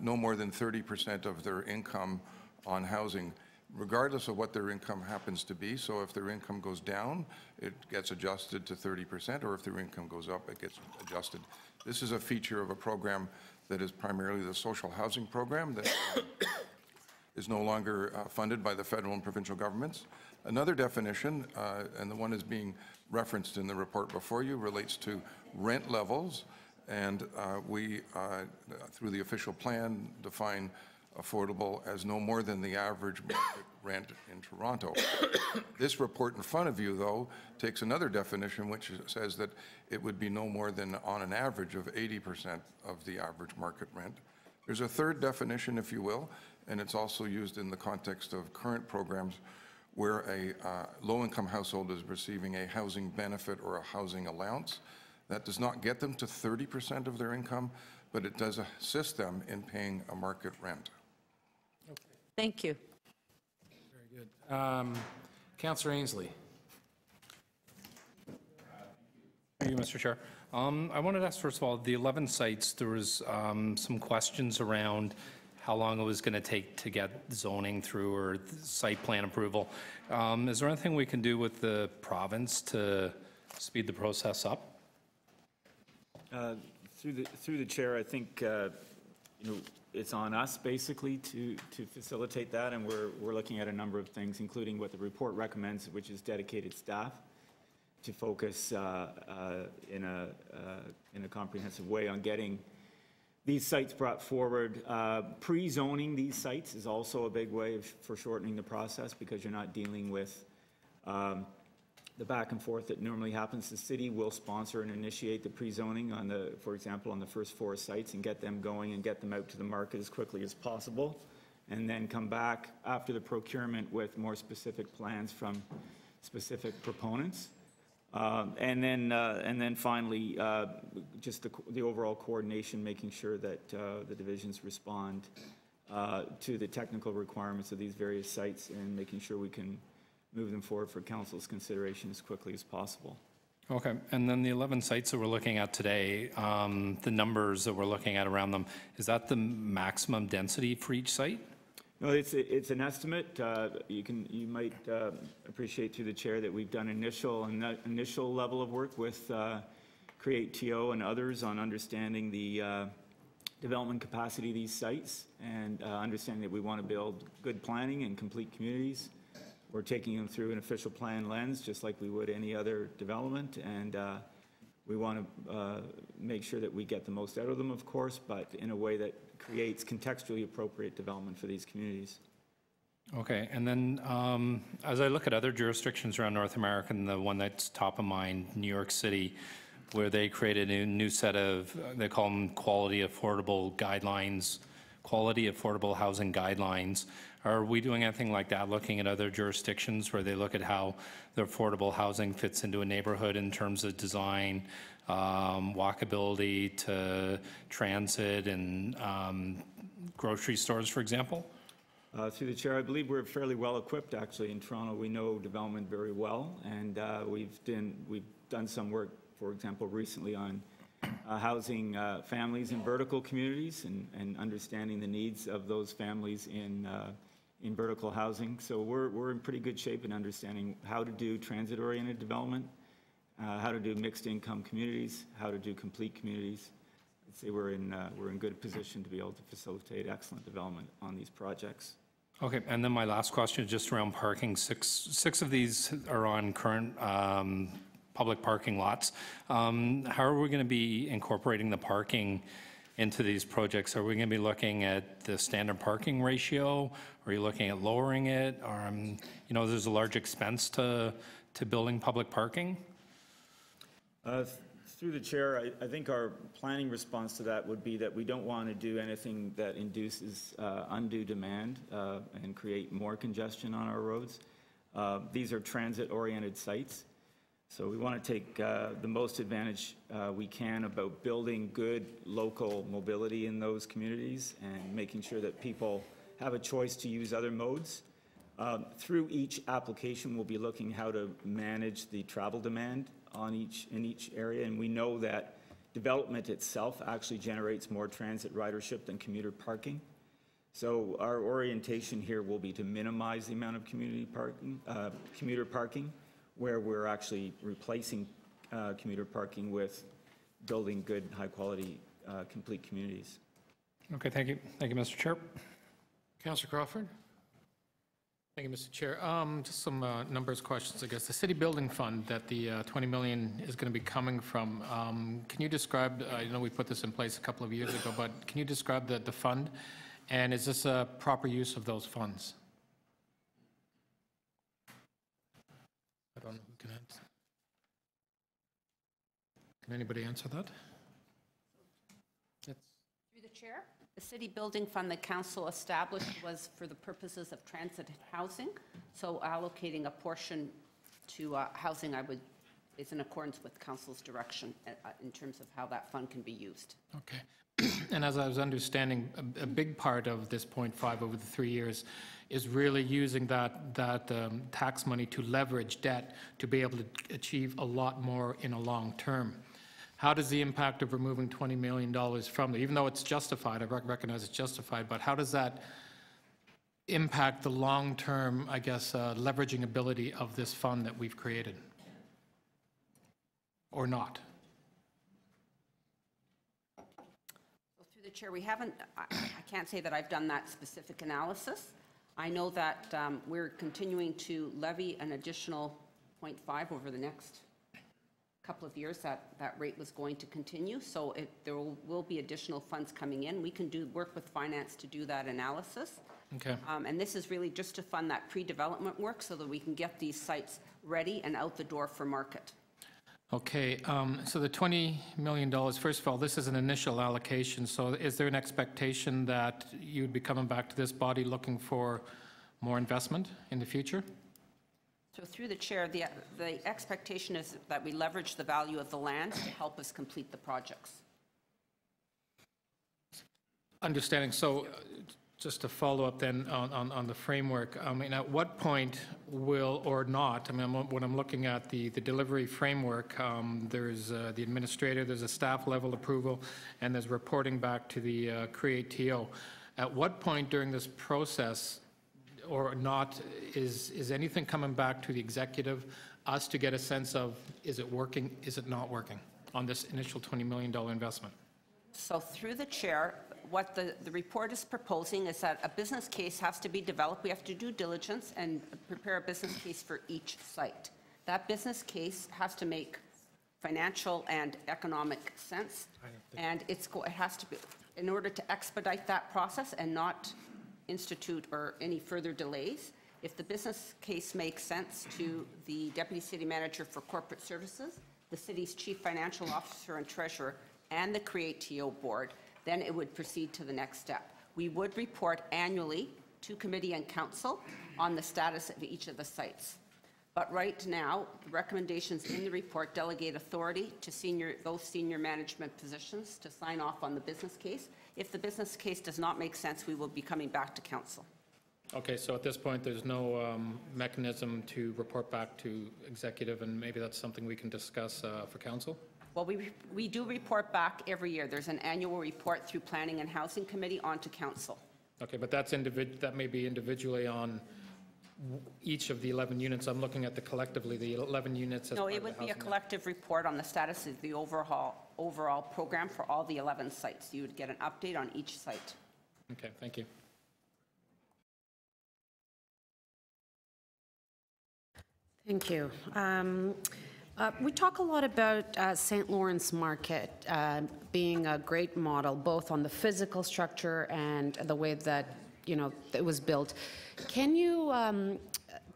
no more than 30% of their income on housing, regardless of what their income happens to be. So if their income goes down, it gets adjusted to 30%, or if their income goes up, it gets adjusted. This is a feature of a program that is primarily the social housing program that is no longer funded by the federal and provincial governments. Another definition, and the one is being referenced in the report before you, relates to rent levels. And we, through the official plan, define affordable as no more than the average market rent in Toronto. This report in front of you, though, takes another definition, which says that it would be no more than on an average of 80% of the average market rent. There's a third definition, if you will, and it's also used in the context of current programs where a low-income household is receiving a housing benefit or a housing allowance. That does not get them to 30% of their income, but it does assist them in paying a market rent. Thank you. Very good. Councillor Ainsley. Thank you, Mr. Chair. I wanted to ask, first of all, the 11 sites, there was some questions around how long it was going to take to get zoning through or site plan approval. Is there anything we can do with the province to speed the process up? Through the chair, I think it's on us basically to facilitate that, and we're looking at a number of things, including what the report recommends, which is dedicated staff to focus in a comprehensive way on getting these sites brought forward. Pre-zoning these sites is also a big way for shortening the process, because you're not dealing with the back and forth that normally happens. The city will sponsor and initiate the pre-zoning on for example, on the first 4 sites, and get them going and get them out to the market as quickly as possible, and then come back after the procurement with more specific plans from specific proponents. And then finally, just the overall coordination, making sure that the divisions respond to the technical requirements of these various sites, and making sure we can move them forward for council's consideration as quickly as possible. Okay, and then the 11 sites that we're looking at today, the numbers that we're looking at around them, is that the maximum density for each site? No, it's an estimate. You might appreciate through the chair that we've done initial level of work with Create TO and others on understanding the development capacity of these sites, and understanding that we want to build good planning and complete communities. We're taking them through an official plan lens, just like we would any other development, and we want to make sure that we get the most out of them, of course, but in a way that creates contextually appropriate development for these communities. Okay, and then as I look at other jurisdictions around North America, and the one that's top of mind, New York City, where they created a new set of, they call them quality affordable guidelines, quality affordable housing guidelines. Are we doing anything like that, looking at other jurisdictions where they look at how the affordable housing fits into a neighborhood in terms of design, walkability to transit and grocery stores, for example? Through the chair, I believe we're fairly well equipped actually in Toronto. We know development very well, and we've done some work, for example, recently on housing families in vertical communities and understanding the needs of those families in vertical housing. So we're in pretty good shape in understanding how to do transit-oriented development, how to do mixed-income communities, how to do complete communities. I'd say we're in good position to be able to facilitate excellent development on these projects. Okay, and then my last question is just around parking. Six of these are on current public parking lots. How are we going to be incorporating the parking into these projects? Are we going to be looking at the standard parking ratio? Are you looking at lowering it? Or, you know, there's a large expense to building public parking. Through the chair, I think our planning response to that would be that we don't want to do anything that induces undue demand and create more congestion on our roads. These are transit-oriented sites, so we want to take the most advantage we can about building good local mobility in those communities and making sure that people have a choice to use other modes. Through each application, we'll be looking how to manage the travel demand in each area, and we know that development itself actually generates more transit ridership than commuter parking. So our orientation here will be to minimize the amount of commuter parking, where we're actually replacing commuter parking with building good, high-quality, complete communities. Okay, thank you. Thank you, Mr. Chair. Councillor Crawford? Thank you, Mr. Chair. Just some numbers questions, I guess. The city building fund that the $20 million is going to be coming from, can you describe, I know we put this in place a couple of years ago, but can you describe the fund? And is this a proper use of those funds? I don't know who can answer. Can anybody answer that? Through the chair, the city building fund that council established was for the purposes of transit housing. So allocating a portion to housing, is in accordance with council's direction in terms of how that fund can be used. Okay. And as I was understanding, a big part of this 0.5 over the 3 years is really using that tax money to leverage debt to be able to achieve a lot more in a long term. How does the impact of removing $20 million from there, even though it's justified, I recognize it's justified, but how does that impact the long-term, I guess, leveraging ability of this fund that we've created? Or not? Well, through the chair, we haven't, I can't say that I've done that specific analysis. I know that we're continuing to levy an additional 0.5 over the next couple of years. That rate was going to continue, so there will be additional funds coming in. We can work with finance to do that analysis. Okay. And this is really just to fund that pre-development work so that we can get these sites ready and out the door for market. Okay, so the $20 million, first of all, this is an initial allocation, so is there an expectation that you'd be coming back to this body looking for more investment in the future? So through the chair, the expectation is that we leverage the value of the land to help us complete the projects. Understanding. So just to follow up then on the framework, I mean, at what point will or not, I mean, when I'm looking at the delivery framework, there's the administrator, there's a staff level approval, and there's reporting back to the Create TO. At what point during this process or not is anything coming back to the executive, us to get a sense of, is it working, is it not working on this initial $20 million investment? So through the chair, what the report is proposing is that a business case has to be developed. We have to do diligence and prepare a business case for each site. That business case has to make financial and economic sense, and it has to be, in order to expedite that process and not institute or any further delays, if the business case makes sense to the Deputy City Manager for Corporate Services, the city's Chief Financial Officer and Treasurer, and the Create TO Board, then it would proceed to the next step. We would report annually to committee and council on the status of each of the sites. But right now, the recommendations in the report delegate authority to those senior management positions to sign off on the business case. If the business case does not make sense, we will be coming back to council. Okay, so at this point, there's no mechanism to report back to executive, and maybe that's something we can discuss for council? Well, we do report back every year. There's an annual report through Planning and Housing Committee onto council. Okay, but that may be individually on each of the 11 units. I'm looking at collectively, the 11 units. No, it would be a collective report on the status of the overall program for all the 11 sites. You would get an update on each site. Okay, thank you. Thank you. We talk a lot about St. Lawrence Market being a great model, both on the physical structure and the way that, it was built. Can you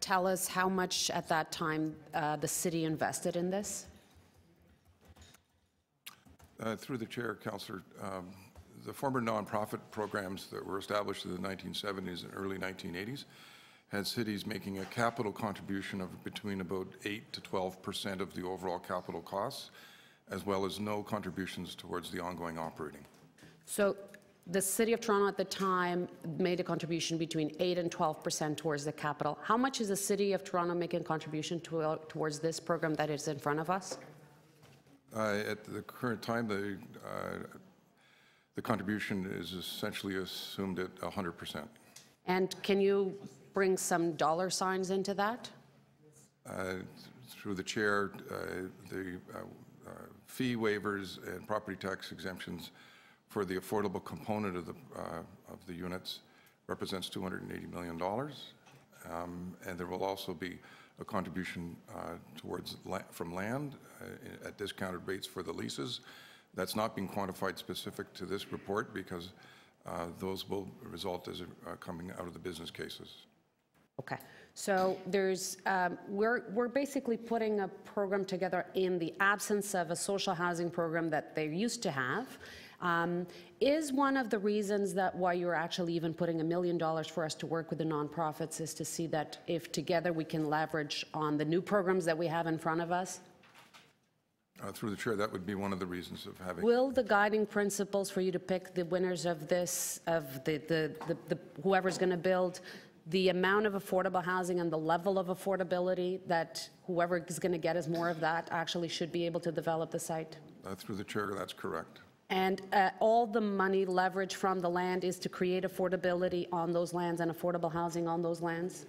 tell us how much at that time the city invested in this? Through the chair, Councillor, the former nonprofit programs that were established in the 1970s and early 1980s had cities making a capital contribution of between about 8 to 12% of the overall capital costs, as well as no contributions towards the ongoing operating. So the City of Toronto at the time made a contribution between 8 and 12% towards the capital. How much is the City of Toronto making a contribution towards this program that is in front of us? At the current time, the contribution is essentially assumed at 100%. And can you bring some dollar signs into that? Through the chair, the fee waivers and property tax exemptions for the affordable component of the units represents $280 million. And there will also be a contribution from land at discounted rates for the leases. That's not being quantified specific to this report because those will result as coming out of the business cases. Okay, so there's, we're basically putting a program together in the absence of a social housing program that they used to have. Is one of the reasons that why you're actually even putting $1 million for us to work with the nonprofits is to see that if together we can leverage on the new programs that we have in front of us? Through the chair, that would be one of the reasons of having. Will the guiding principles for you to pick the winners of this, of the whoever's going to build, the amount of affordable housing and the level of affordability that whoever is going to get us more of that actually should be able to develop the site? Through the chair, that's correct. And all the money leverage from the land is to create affordability on those lands and affordable housing on those lands?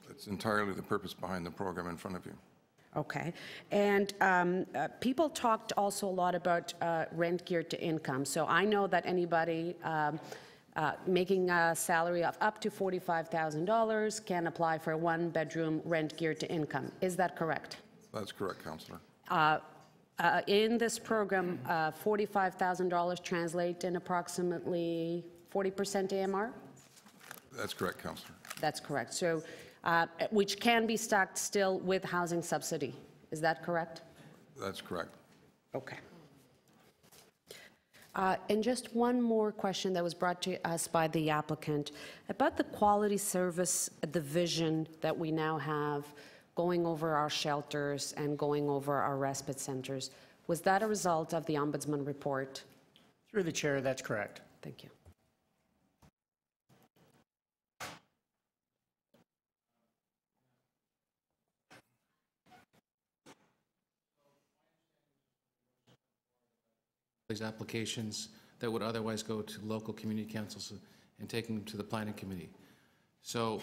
That's entirely the purpose behind the program in front of you. Okay. And people talked also a lot about rent geared to income. So I know that anybody making a salary of up to $45,000 can apply for a one-bedroom rent geared to income. Is that correct? That's correct, Councillor. In this program, $45,000 translate in approximately 40% AMR? That's correct, Councillor. That's correct. So, which can be stacked still with housing subsidy. Is that correct? That's correct. Okay. And just one more question that was brought to us by the applicant about the quality service division that we now have going over our shelters and going over our respite centers. Was that a result of the Ombudsman report? Through the chair, that's correct. Thank you. These applications that would otherwise go to local community councils and taking them to the planning committee. So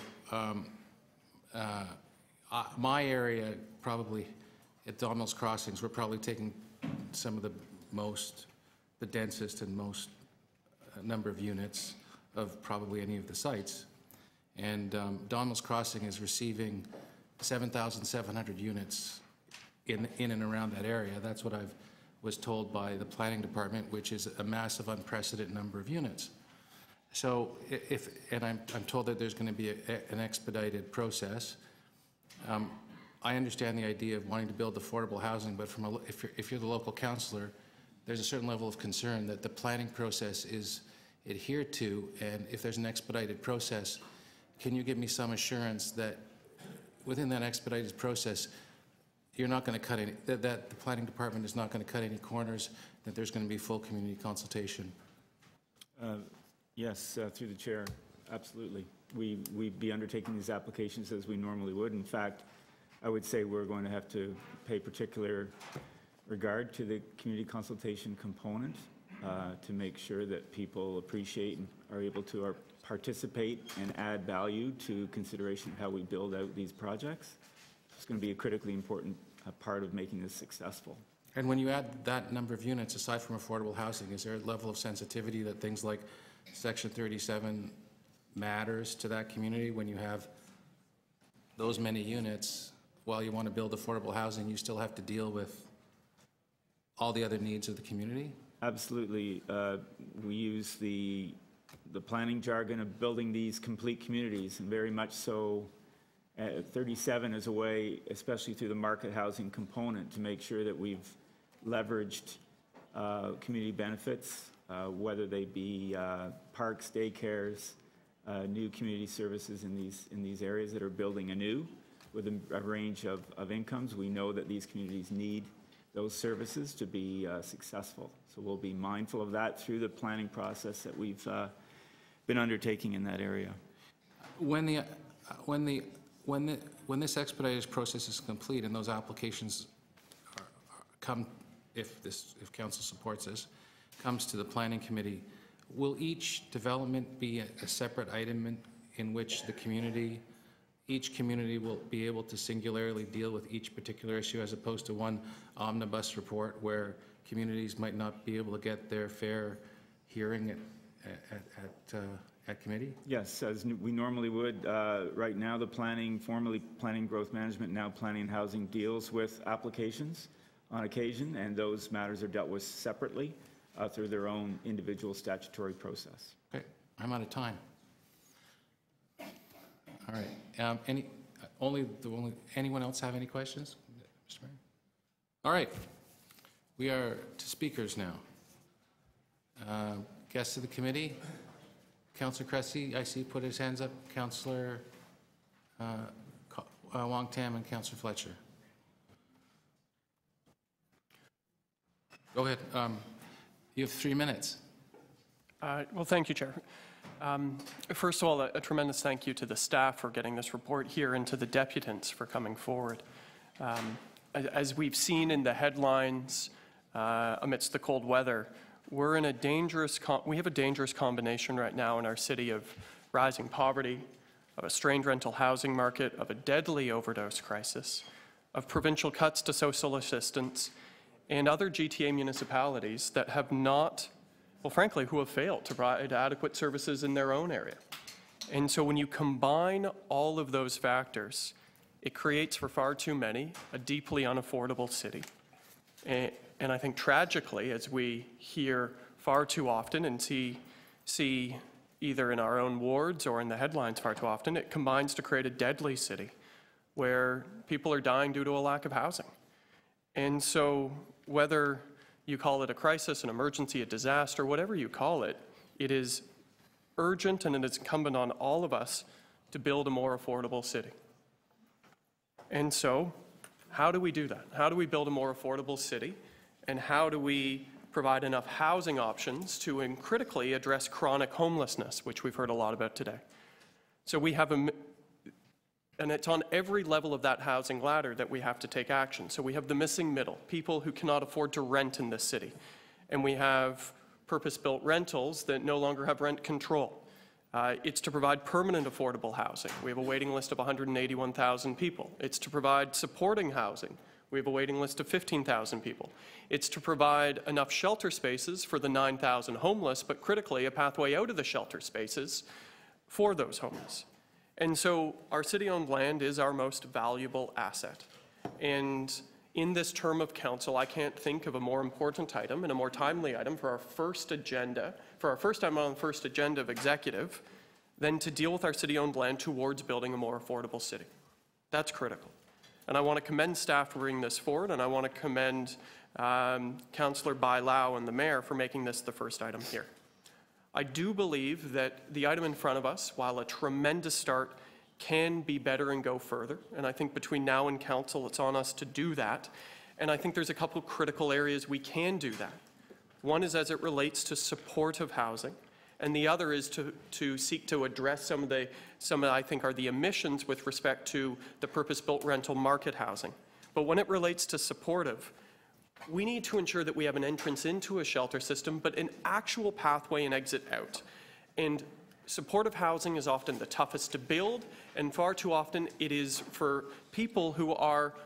my area, probably at Donald's Crossings, we're probably taking some of the densest and most number of units of probably any of the sites. And Donald's Crossing is receiving 7,700 units in and around that area. That's what I was told by the planning department, which is a massive, unprecedented number of units. So I'm told that there's going to be an expedited process. I understand the idea of wanting to build affordable housing, but if you're the local councillor, there's a certain level of concern that the planning process is adhere to? And if there's an expedited process, can you give me some assurance that within that expedited process, you're not going to cut any, that the planning department is not going to cut any corners, that there's going to be full community consultation? Yes, through the chair, absolutely. We'd be undertaking these applications as we normally would. In fact, I would say we're going to have to pay particular regard to the community consultation component to make sure that people appreciate and are able to participate and add value to consideration of how we build out these projects. It's going to be a critically important part of making this successful. And when you add that number of units, aside from affordable housing, is there a level of sensitivity that things like Section 37 matters to that community? When you have those many units, while you want to build affordable housing, you still have to deal with all the other needs of the community? Absolutely. We use the planning jargon of building these complete communities, and very much so 37 is a way, especially through the market housing component, to make sure that we've leveraged community benefits, whether they be parks, daycares, new community services in these areas that are building anew with a range of incomes. We know that these communities need those services to be successful. So we'll be mindful of that through the planning process that we've been undertaking in that area. When this expedited process is complete and those applications come, if council supports this, comes to the planning committee, will each development be a separate item in which each community will be able to singularly deal with each particular issue, as opposed to one omnibus report where communities might not be able to get their fair hearing at committee? Yes, as we normally would. Right now, formerly Planning Growth Management, now Planning and Housing, deals with applications on occasion, and those matters are dealt with separately through their own individual statutory process. Okay, I'm out of time. All right. Anyone else have any questions, Mr. Mayor? All right. We are to speakers now. Guests of the committee. Councillor Cressy, I see, put his hands up. Councillor Wong Tam and Councillor Fletcher. Go ahead. You have 3 minutes. Well, thank you, Chair. First of all, a tremendous thank you to the staff for getting this report here and to the deputants for coming forward. As we've seen in the headlines amidst the cold weather, we have a dangerous combination right now in our city of rising poverty, of a strained rental housing market, of a deadly overdose crisis, of provincial cuts to social assistance, and other GTA municipalities that have not, well, frankly, who have failed to provide adequate services in their own area. And so when you combine all of those factors, it creates for far too many a deeply unaffordable city. And I think tragically, as we hear far too often and see either in our own wards or in the headlines far too often, it combines to create a deadly city where people are dying due to a lack of housing. And so whether you call it a crisis, an emergency, a disaster, whatever you call it, it is urgent and it is incumbent on all of us to build a more affordable city. And so how do we do that? How do we build a more affordable city? And how do we provide enough housing options to critically address chronic homelessness, which we've heard a lot about today? So we have and it's on every level of that housing ladder that we have to take action. So we have the missing middle, people who cannot afford to rent in this city. And we have purpose-built rentals that no longer have rent control. It's to provide permanent affordable housing. We have a waiting list of 181,000 people. It's to provide supporting housing. We have a waiting list of 15,000 people. It's to provide enough shelter spaces for the 9,000 homeless, but critically a pathway out of the shelter spaces for those homeless. And so our city-owned land is our most valuable asset. And in this term of council, I can't think of a more important item and a more timely item for our first item on the first agenda of executive than to deal with our city-owned land towards building a more affordable city. That's critical. And I want to commend staff for bringing this forward, and I want to commend Councillor Bailao and the Mayor for making this the first item here. I do believe that the item in front of us, while a tremendous start, can be better and go further. And I think between now and council, it's on us to do that. And I think there's a couple critical areas we can do that. One is as it relates to supportive housing, and the other is to seek to address some of I think are the omissions with respect to the purpose-built rental market housing. But when it relates to supportive, we need to ensure that we have an entrance into a shelter system, but an actual pathway and exit out. And supportive housing is often the toughest to build, and far too often it is for people who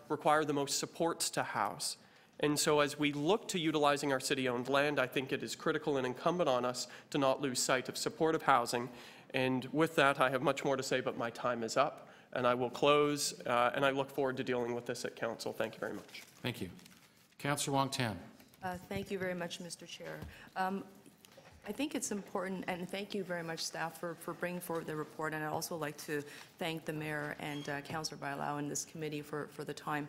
require the most supports to house. And so as we look to utilizing our city-owned land, I think it is critical and incumbent on us to not lose sight of supportive housing. And with that, I have much more to say, but my time is up, and I will close, and I look forward to dealing with this at council. Thank you very much. Thank you. Councillor Wong-Tam. Thank you very much, Mr. Chair. I think it's important, and thank you very much, staff, for bringing forward the report, and I'd also like to thank the mayor and Councillor Bailao and this committee for the time.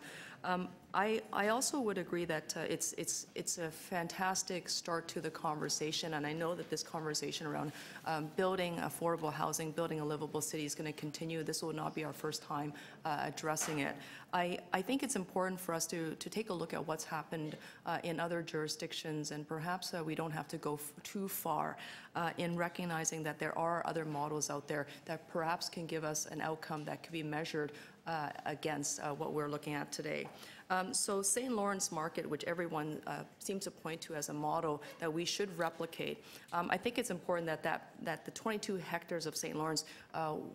I also would agree that it's a fantastic start to the conversation, and I know that this conversation around building affordable housing, building a livable city is going to continue. This will not be our first time addressing it. I think it's important for us to take a look at what's happened in other jurisdictions, and perhaps we don't have to go too far in recognizing that there are other models out there that perhaps can give us an outcome that could be measured against what we're looking at today. So St. Lawrence Market, which everyone seems to point to as a model that we should replicate, I think it's important that the 22 hectares of St. Lawrence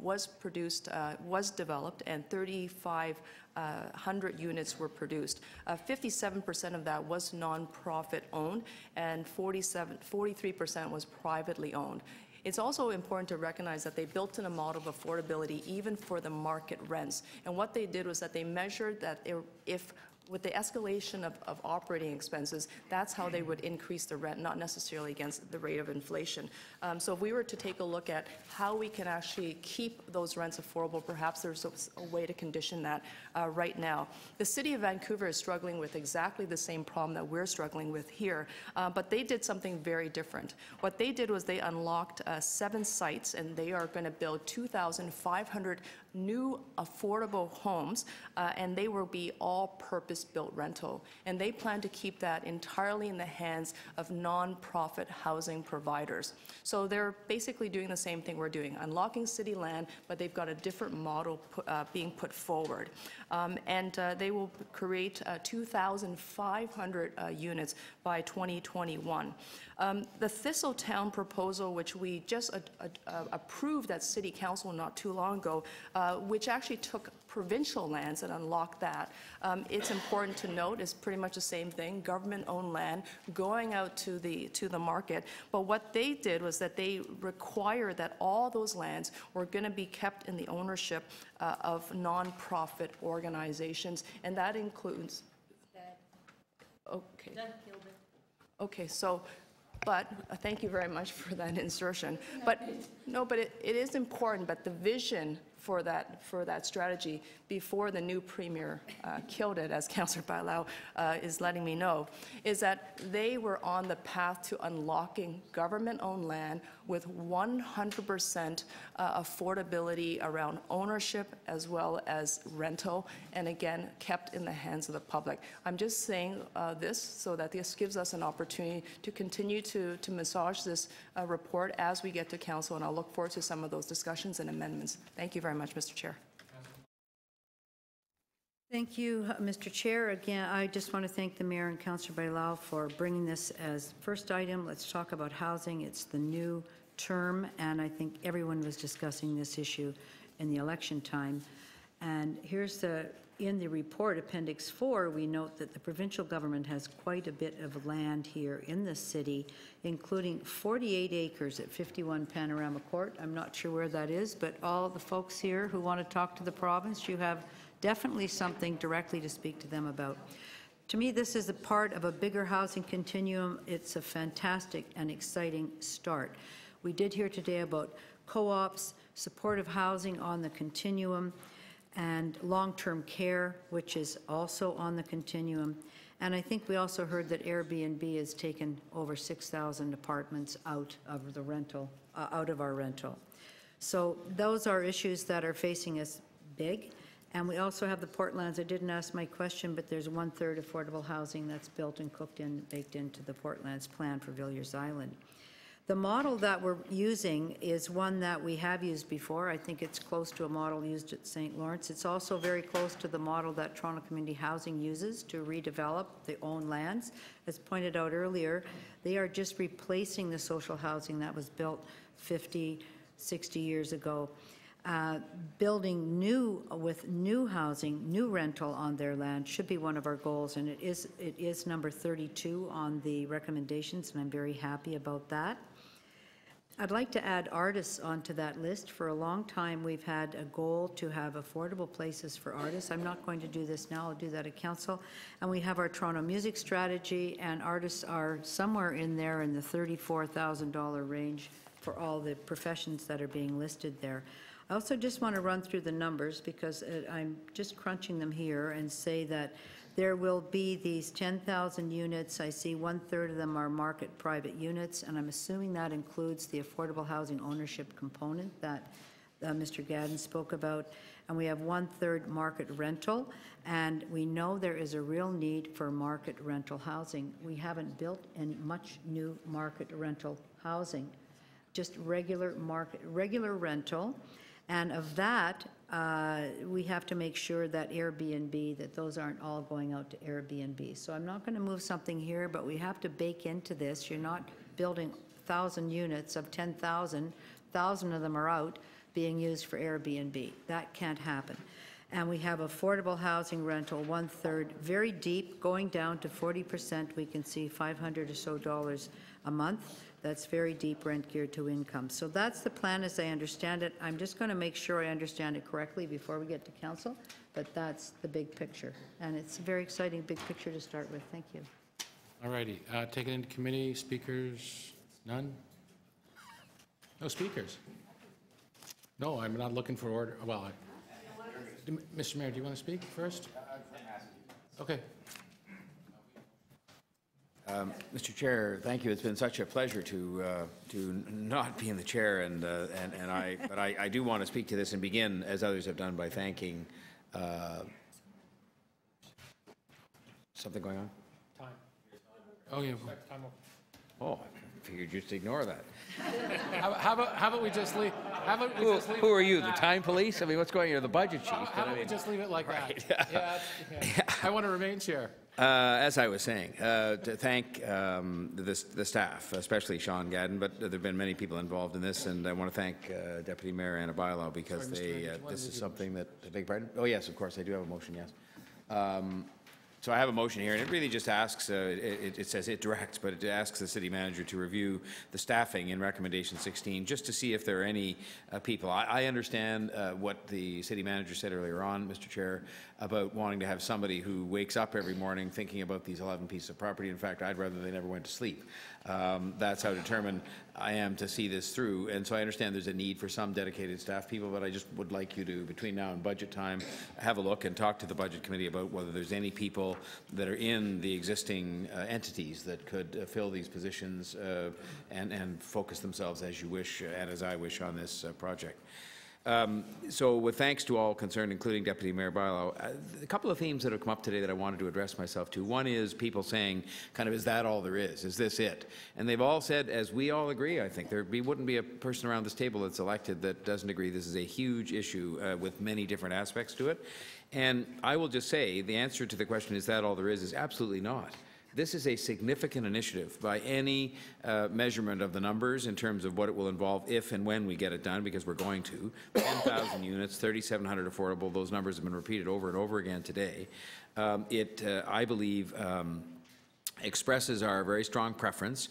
was developed, and 3,500 units were produced. 57% of that was nonprofit owned, and 43% was privately owned. It's also important to recognize that they built in a model of affordability even for the market rents. And what they did was that they measured that if with the escalation of operating expenses, that's how they would increase the rent, not necessarily against the rate of inflation. So if we were to take a look at how we can actually keep those rents affordable, perhaps there's a way to condition that right now. The City of Vancouver is struggling with exactly the same problem that we're struggling with here, but they did something very different. What they did was they unlocked 7 sites, and they are going to build 2,500 new affordable homes, and they will be all purpose-built rental. And they plan to keep that entirely in the hands of nonprofit housing providers. So they're basically doing the same thing we're doing, unlocking city land, but they've got a different model being put forward. And they will create 2,500 units by 2021. The Thistletown proposal, which we just approved at City Council not too long ago, which actually took provincial lands and unlocked that. It's important to note it's pretty much the same thing, government-owned land going out to the market. But what they did was that they required that all those lands were going to be kept in the ownership of nonprofit organizations, and that includes. Okay. Okay, so. But thank you very much for that insertion. But no, but it is important. But the vision for that strategy before the new premier killed it, as Councillor Bailao is letting me know, is that they were on the path to unlocking government-owned land with 100% affordability around ownership as well as rental, and again, kept in the hands of the public. I'm just saying this so that this gives us an opportunity to continue to massage this report as we get to council, and I'll look forward to some of those discussions and amendments. Thank you very much, Mr. Chair. Thank you, Mr. Chair. Again, I just want to thank the Mayor and Councillor Bailao for bringing this as first item. Let's talk about housing. It's the new term, and I think everyone was discussing this issue in the election time. And here's in the report, Appendix 4, we note that the provincial government has quite a bit of land here in the city, including 48 acres at 51 Panorama Court. I'm not sure where that is, but all the folks here who want to talk to the province, you have definitely something directly to speak to them about. To me, this is a part of a bigger housing continuum. It's a fantastic and exciting start. We did hear today about co-ops, supportive housing on the continuum, and long-term care, which is also on the continuum. And I think we also heard that Airbnb has taken over 6,000 apartments out of the rental, out of our rental. So those are issues that are facing us big. And we also have the Portlands. I didn't ask my question, but there's 1/3 affordable housing that's built and cooked in, baked into the Portlands plan for Villiers Island. The model that we're using is one that we have used before. I think it's close to a model used at St. Lawrence. It's also very close to the model that Toronto Community Housing uses to redevelop their own lands. As pointed out earlier, they are just replacing the social housing that was built 50, 60 years ago. Building new, with new housing, new rental on their land should be one of our goals, and it is number 32 on the recommendations, and I'm very happy about that. I'd like to add artists onto that list. For a long time, we've had a goal to have affordable places for artists. I'm not going to do this now, I'll do that at council. And we have our Toronto Music Strategy, and artists are somewhere in there in the $34,000 range for all the professions that are being listed there. I also just want to run through the numbers because I'm just crunching them here and say that there will be these 10,000 units. I see 1/3 of them are market private units, and I'm assuming that includes the affordable housing ownership component that Mr. Gadden spoke about. And we have 1/3 market rental, and we know there is a real need for market rental housing. We haven't built any much new market rental housing, just regular rental. And of that, we have to make sure that Airbnb, that those aren't all going out to Airbnb. So I'm not going to move something here, but we have to bake into this. You're not building 1,000 units of 10,000. 1,000 of them are out being used for Airbnb. That can't happen. And we have affordable housing rental, 1/3, very deep, going down to 40%. We can see $500 or so a month. That's very deep rent geared to income. So that's the plan as I understand it. I'm just going to make sure I understand it correctly before we get to council, but that's the big picture. And it's a very exciting big picture to start with. Thank you. All righty. Take it into committee. Speakers? None? No speakers? No, I'm not looking for order. Well, Mr. Mayor, do you want to speak first? Okay. Mr. Chair, thank you. It's been such a pleasure to not be in the chair, but I do want to speak to this and begin, as others have done, by thanking. Something going on? Time. Oh yeah. Oh, I figured you'd just ignore that. How about we just leave? Who are you, the time police? I mean, what's going on? You're the budget chief. How about we just leave it like right. that? Yeah. I want to remain chair. As I was saying, to thank the staff, especially Sean Gadden, but there have been many people involved in this, and I want to thank Deputy Mayor Anna Bilo because this is something that, I beg your pardon? Oh yes, of course, I do have a motion, yes. So I have a motion here, and it really just asks, it says it directs, but it asks the city manager to review the staffing in recommendation 16, just to see if there are any people. I understand what the city manager said earlier on, Mr. Chair, about wanting to have somebody who wakes up every morning thinking about these 11 pieces of property. In fact, I'd rather they never went to sleep. That's how determined I am to see this through. And so I understand there's a need for some dedicated staff people, but I just would like you to, between now and budget time, have a look and talk to the budget committee about whether there's any people that are in the existing entities that could fill these positions and focus themselves as you wish and as I wish on this project. So with thanks to all concerned, including Deputy Mayor Bilo, a couple of themes that have come up today that I wanted to address myself to. One is people saying, kind of, is that all there is? Is this it? And they've all said, as we all agree, I think, wouldn't be a person around this table that's elected that doesn't agree this is a huge issue with many different aspects to it. And I will just say, the answer to the question, is that all there is absolutely not. This is a significant initiative by any measurement of the numbers in terms of what it will involve if and when we get it done, because we're going to. 10,000 units, 3,700 affordable, those numbers have been repeated over and over again today. I believe, expresses our very strong preference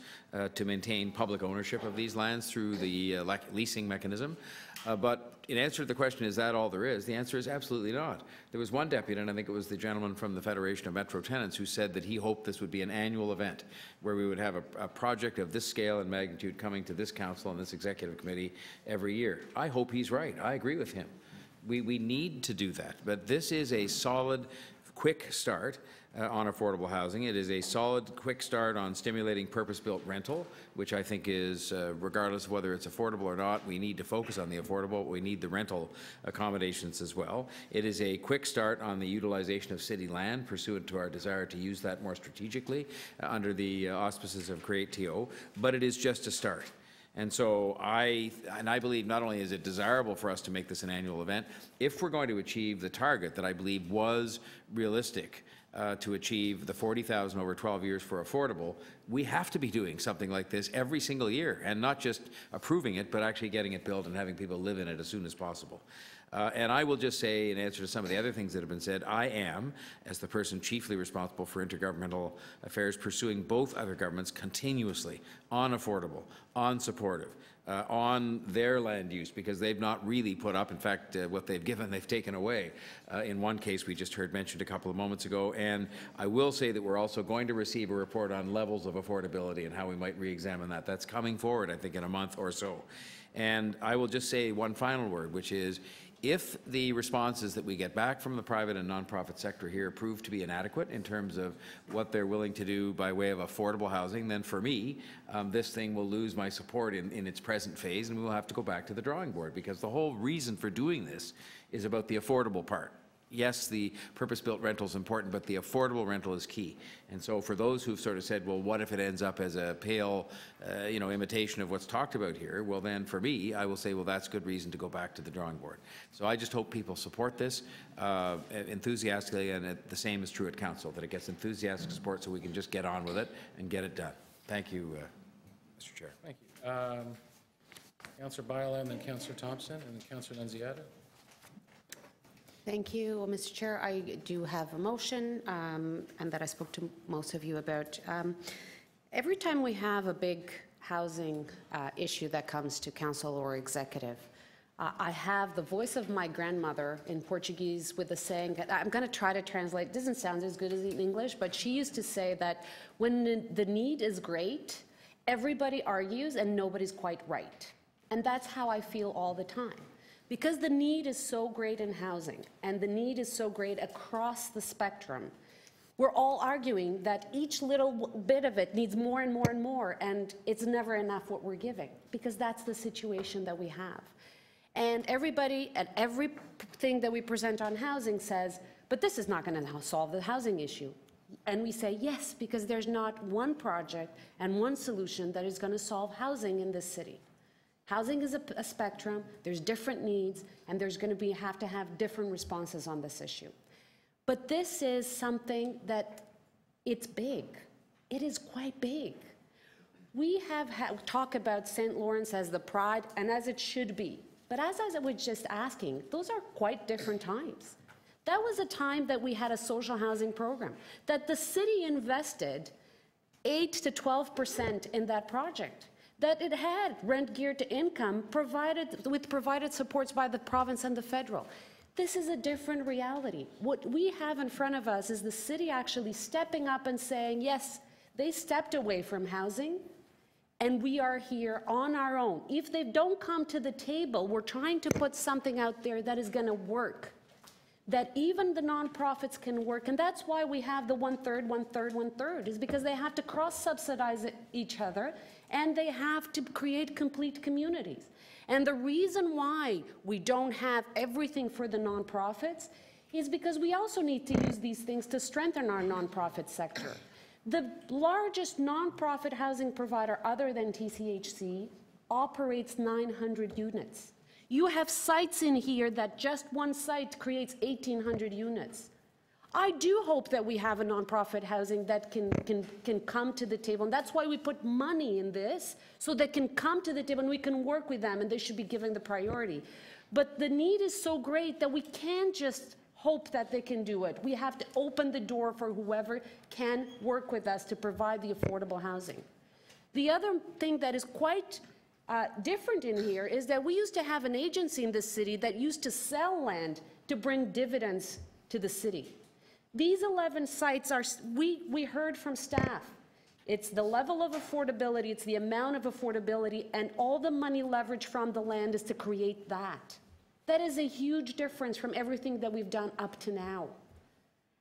to maintain public ownership of these lands through the leasing mechanism. But in answer to the question, is that all there is? The answer is absolutely not. There was one deputy, and I think it was the gentleman from the Federation of Metro Tenants, who said that he hoped this would be an annual event where we would have a project of this scale and magnitude coming to this council and this executive committee every year. I hope he's right. I agree with him. We need to do that. But this is a solid quick start on affordable housing. It is a solid, quick start on stimulating purpose-built rental, which I think is, regardless of whether it's affordable or not, we need to focus on the affordable. We need the rental accommodations as well. It is a quick start on the utilization of city land, pursuant to our desire to use that more strategically under the auspices of Create TO, but it is just a start. And so I believe not only is it desirable for us to make this an annual event, if we're going to achieve the target that I believe was realistic to achieve the 40,000 over 12 years for affordable, we have to be doing something like this every single year, and not just approving it, but actually getting it built and having people live in it as soon as possible. And I will just say, in answer to some of the other things that have been said, I am, as the person chiefly responsible for intergovernmental affairs, pursuing both other governments continuously on affordable, on supportive, on their land use, because they've not really put up, in fact, what they've given, they've taken away. In one case we just heard mentioned a couple of moments ago, and I will say that we're also going to receive a report on levels of affordability and how we might re-examine that. That's coming forward, I think, in a month or so. And I will just say one final word, which is, if the responses that we get back from the private and nonprofit sector here prove to be inadequate in terms of what they're willing to do by way of affordable housing, then for me, this thing will lose my support in its present phase, and we'll have to go back to the drawing board, because the whole reason for doing this is about the affordable part. Yes, the purpose-built rental is important, but the affordable rental is key. And so for those who've sort of said, well, what if it ends up as a pale, imitation of what's talked about here? Well, then for me, I will say, well, that's good reason to go back to the drawing board. So I just hope people support this enthusiastically, and the same is true at council, that it gets enthusiastic support so we can just get on with it and get it done. Thank you, Mr. Chair. Thank you. Councillor Bylaw, and then Councillor Thompson, and then Councillor Nunziata. Thank you, Mr. Chair. I do have a motion, and that I spoke to most of you about. Every time we have a big housing issue that comes to council or executive, I have the voice of my grandmother in Portuguese with a saying, I'm going to try to translate, it doesn't sound as good as in English, but she used to say that when the need is great, everybody argues and nobody's quite right. And that's how I feel all the time. Because the need is so great in housing, and the need is so great across the spectrum, we're all arguing that each little bit of it needs more and more and more, and it's never enough what we're giving, because that's the situation that we have. And everybody at everything that we present on housing says, but this is not going to solve the housing issue. And we say yes, because there's not one project and one solution that is going to solve housing in this city. Housing is a spectrum, there's different needs, and there's going to have to have different responses on this issue. But this is something that it's big. It is quite big. We have talked about St. Lawrence as the pride, and as it should be. But as I was just asking, those are quite different times. That was a time that we had a social housing program, that the city invested 8 to 12% in that project, that it had rent geared to income provided supports by the province and the federal. This is a different reality. What we have in front of us is the city actually stepping up and saying, yes, they stepped away from housing, and we are here on our own. If they don't come to the table, we're trying to put something out there that is going to work, that even the nonprofits can work. And that's why we have the 1/3, 1/3, 1/3, is because they have to cross-subsidize each other, and they have to create complete communities. And the reason why we don't have everything for the nonprofits is because we also need to use these things to strengthen our nonprofit sector. The largest nonprofit housing provider other than TCHC operates 900 units. You have sites in here that just one site creates 1,800 units. I do hope that we have a nonprofit housing that can come to the table, and that's why we put money in this, so they can come to the table and we can work with them, and they should be given the priority. But the need is so great that we can't just hope that they can do it. We have to open the door for whoever can work with us to provide the affordable housing. The other thing that is quite different in here is that we used to have an agency in the city that used to sell land to bring dividends to the city. These 11 sites are, we heard from staff, it's the level of affordability, it's the amount of affordability, and all the money leverage from the land is to create that. That is a huge difference from everything that we've done up to now.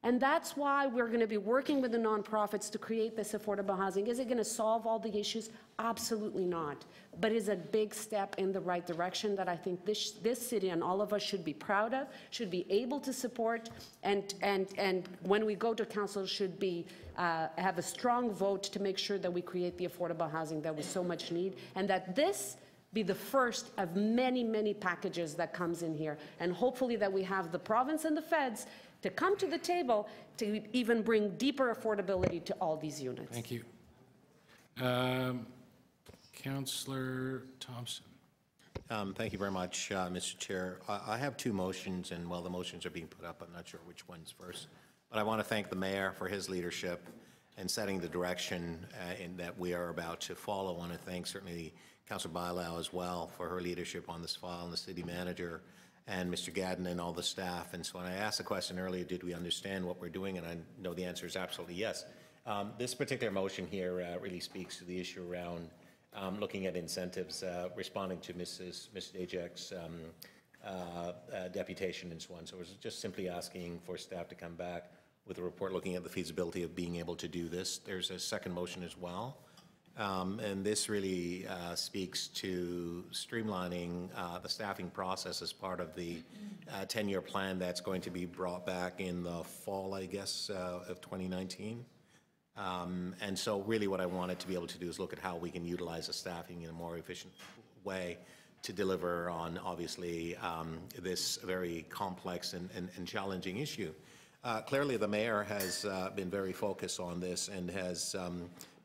And that's why we're going to be working with the nonprofits to create this affordable housing. Is it going to solve all the issues? Absolutely not. But it's a big step in the right direction that I think this city and all of us should be proud of, should be able to support, and when we go to council should be have a strong vote to make sure that we create the affordable housing that we so much need, and that this be the first of many, many packages that comes in here. And hopefully that we have the province and the feds to come to the table to even bring deeper affordability to all these units. Thank you. Councillor Thompson. Thank you very much, Mr. Chair. I have two motions, and while the motions are being put up, I'm not sure which one's first. But I want to thank the mayor for his leadership in setting the direction in that we are about to follow. I want to thank certainly Councillor Bilau as well for her leadership on this file, and the city manager, and Mr. Gadden and all the staff. And so when I asked the question earlier, did we understand what we're doing? And I know the answer is absolutely yes. This particular motion here really speaks to the issue around looking at incentives, responding to Ms. Dajak's deputation and so on. So we're just simply asking for staff to come back with a report looking at the feasibility of being able to do this. There's a second motion as well. And this really speaks to streamlining the staffing process as part of the 10-year plan that's going to be brought back in the fall, I guess, of 2019. And so really what I wanted to be able to do is look at how we can utilize the staffing in a more efficient way to deliver on, obviously, this very complex and challenging issue. Clearly, the mayor has been very focused on this and has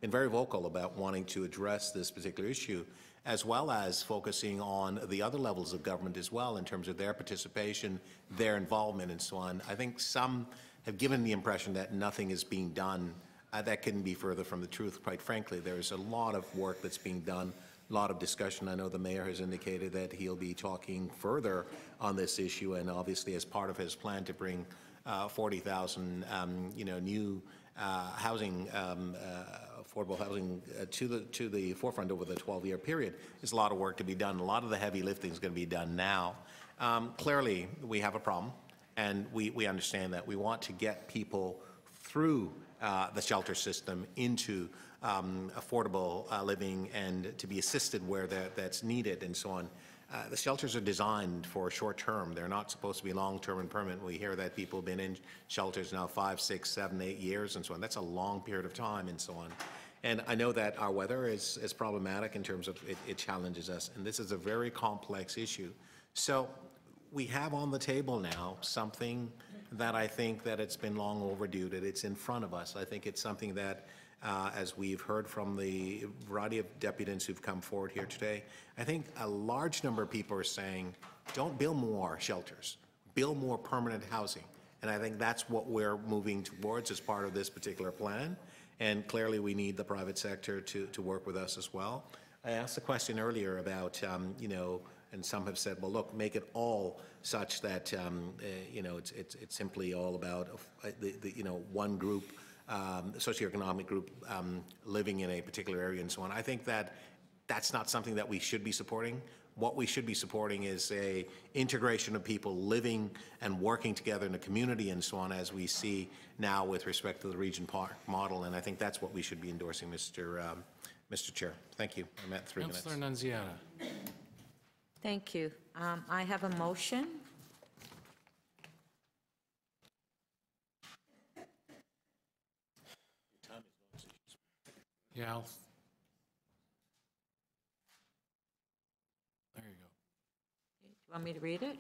been very vocal about wanting to address this particular issue, as well as focusing on the other levels of government as well in terms of their participation, their involvement, and so on. I think some have given the impression that nothing is being done. That couldn't be further from the truth, quite frankly. There's a lot of work that's being done, a lot of discussion. I know the mayor has indicated that he'll be talking further on this issue, and obviously as part of his plan to bring 40,000 new housing, affordable housing to the forefront over the 12-year period. There's a lot of work to be done. A lot of the heavy lifting is going to be done now. Clearly, we have a problem, and we understand that. We want to get people through the shelter system into affordable living and to be assisted where that's needed and so on. The shelters are designed for short term. They're not supposed to be long term and permanent. We hear that people have been in shelters now 5, 6, 7, 8 years and so on. That's a long period of time and so on. And I know that our weather is problematic in terms of it challenges us, and this is a very complex issue. So we have on the table now something that I think that it's been long overdue, that it's in front of us. I think it's something that, as we've heard from the variety of deputants who've come forward here today, I think a large number of people are saying, don't build more shelters, build more permanent housing. And I think that's what we're moving towards as part of this particular plan. And clearly we need the private sector to work with us as well. I asked a question earlier about, and some have said, well, look, make it all such that, it's simply all about one group, socioeconomic group living in a particular area and so on. I think that that's not something that we should be supporting. What we should be supporting is a integration of people living and working together in a community and so on, as we see now with respect to the region park model. And I think that's what we should be endorsing, Mr. Chair. Thank you. I'm at 3 minutes. Councillor Nunziata. Thank you. I have a motion. Yeah, there you go. Do you want me to read it?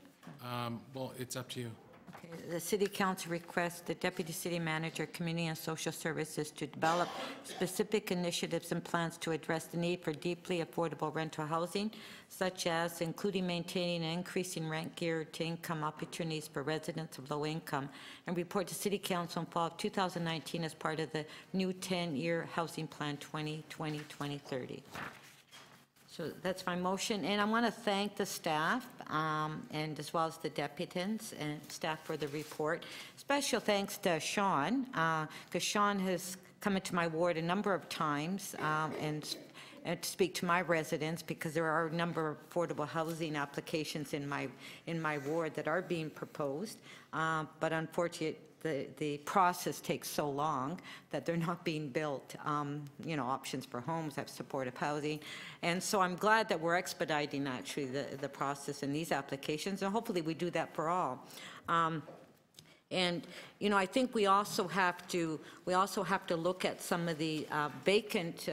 Well, it's up to you. Okay. The City Council requests the Deputy City Manager, Community and Social Services to develop specific initiatives and plans to address the need for deeply affordable rental housing, such as including maintaining and increasing rent geared to income opportunities for residents of low income, and report to City Council in fall of 2019 as part of the new 10-year Housing Plan 2020-2030. So that's my motion, and I want to thank the staff and as well as the deputants and staff for the report. Special thanks to Sean, because Sean has come into my ward a number of times to speak to my residents, because there are a number of affordable housing applications in my ward that are being proposed, but unfortunately, the process takes so long that they're not being built. Options for homes, have supportive housing. And so I'm glad that we're expediting actually the process in these applications, and hopefully we do that for all. I think we also have to look at some of the vacant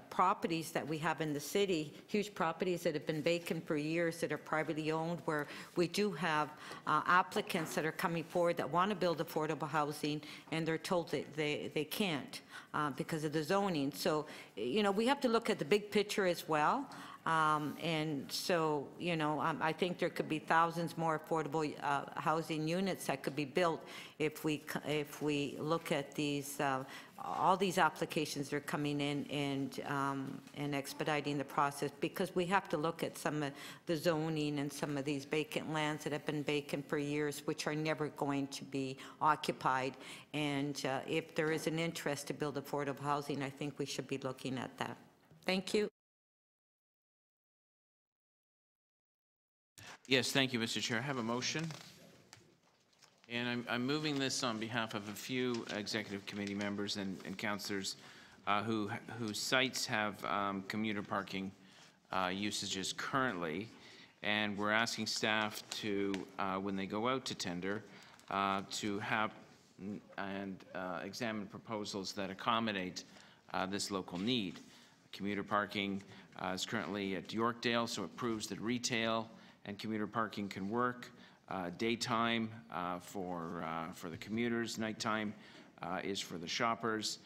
properties that we have in the city, huge properties that have been vacant for years that are privately owned, where we do have applicants that are coming forward that want to build affordable housing, and they're told that they can't because of the zoning. So, we have to look at the big picture as well. I think there could be thousands more affordable housing units that could be built if we look at these all these applications that are coming in and expediting the process, because we have to look at some of the zoning and some of these vacant lands that have been vacant for years, which are never going to be occupied. And if there is an interest to build affordable housing, I think we should be looking at that. Thank you. Yes, thank you, Mr. Chair. I have a motion. And I'm moving this on behalf of a few executive committee members and councillors whose sites have commuter parking usages currently. And we're asking staff to, when they go out to tender, to have and examine proposals that accommodate this local need. Commuter parking is currently at Yorkdale, so it proves that retail and commuter parking can work. Daytime for the commuters, nighttime is for the shoppers.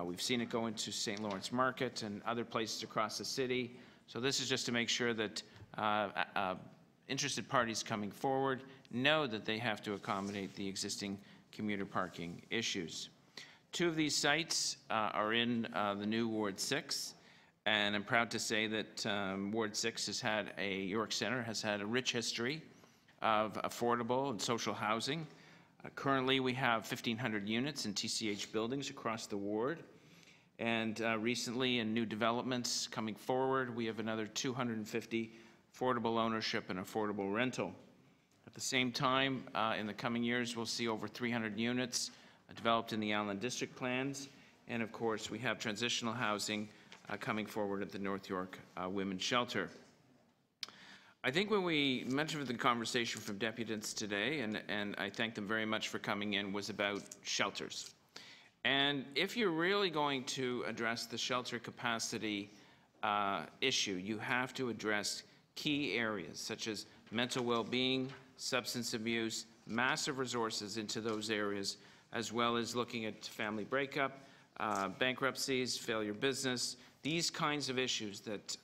We've seen it go into St. Lawrence Market and other places across the city. So this is just to make sure that interested parties coming forward know that they have to accommodate the existing commuter parking issues. Two of these sites are in the new Ward 6. And I'm proud to say that Ward 6 has had York Centre has had a rich history of affordable and social housing. Currently, we have 1,500 units in TCH buildings across the ward. And recently, in new developments coming forward, we have another 250 affordable ownership and affordable rental. At the same time, in the coming years, we'll see over 300 units developed in the Allen District plans. And of course, we have transitional housing coming forward at the North York Women's Shelter. I think when we mentioned the conversation from deputants today, and I thank them very much for coming in, was about shelters. And if you're really going to address the shelter capacity issue, you have to address key areas such as mental well-being, substance abuse, massive resources into those areas, as well as looking at family breakup, bankruptcies, failure business, these kinds of issues that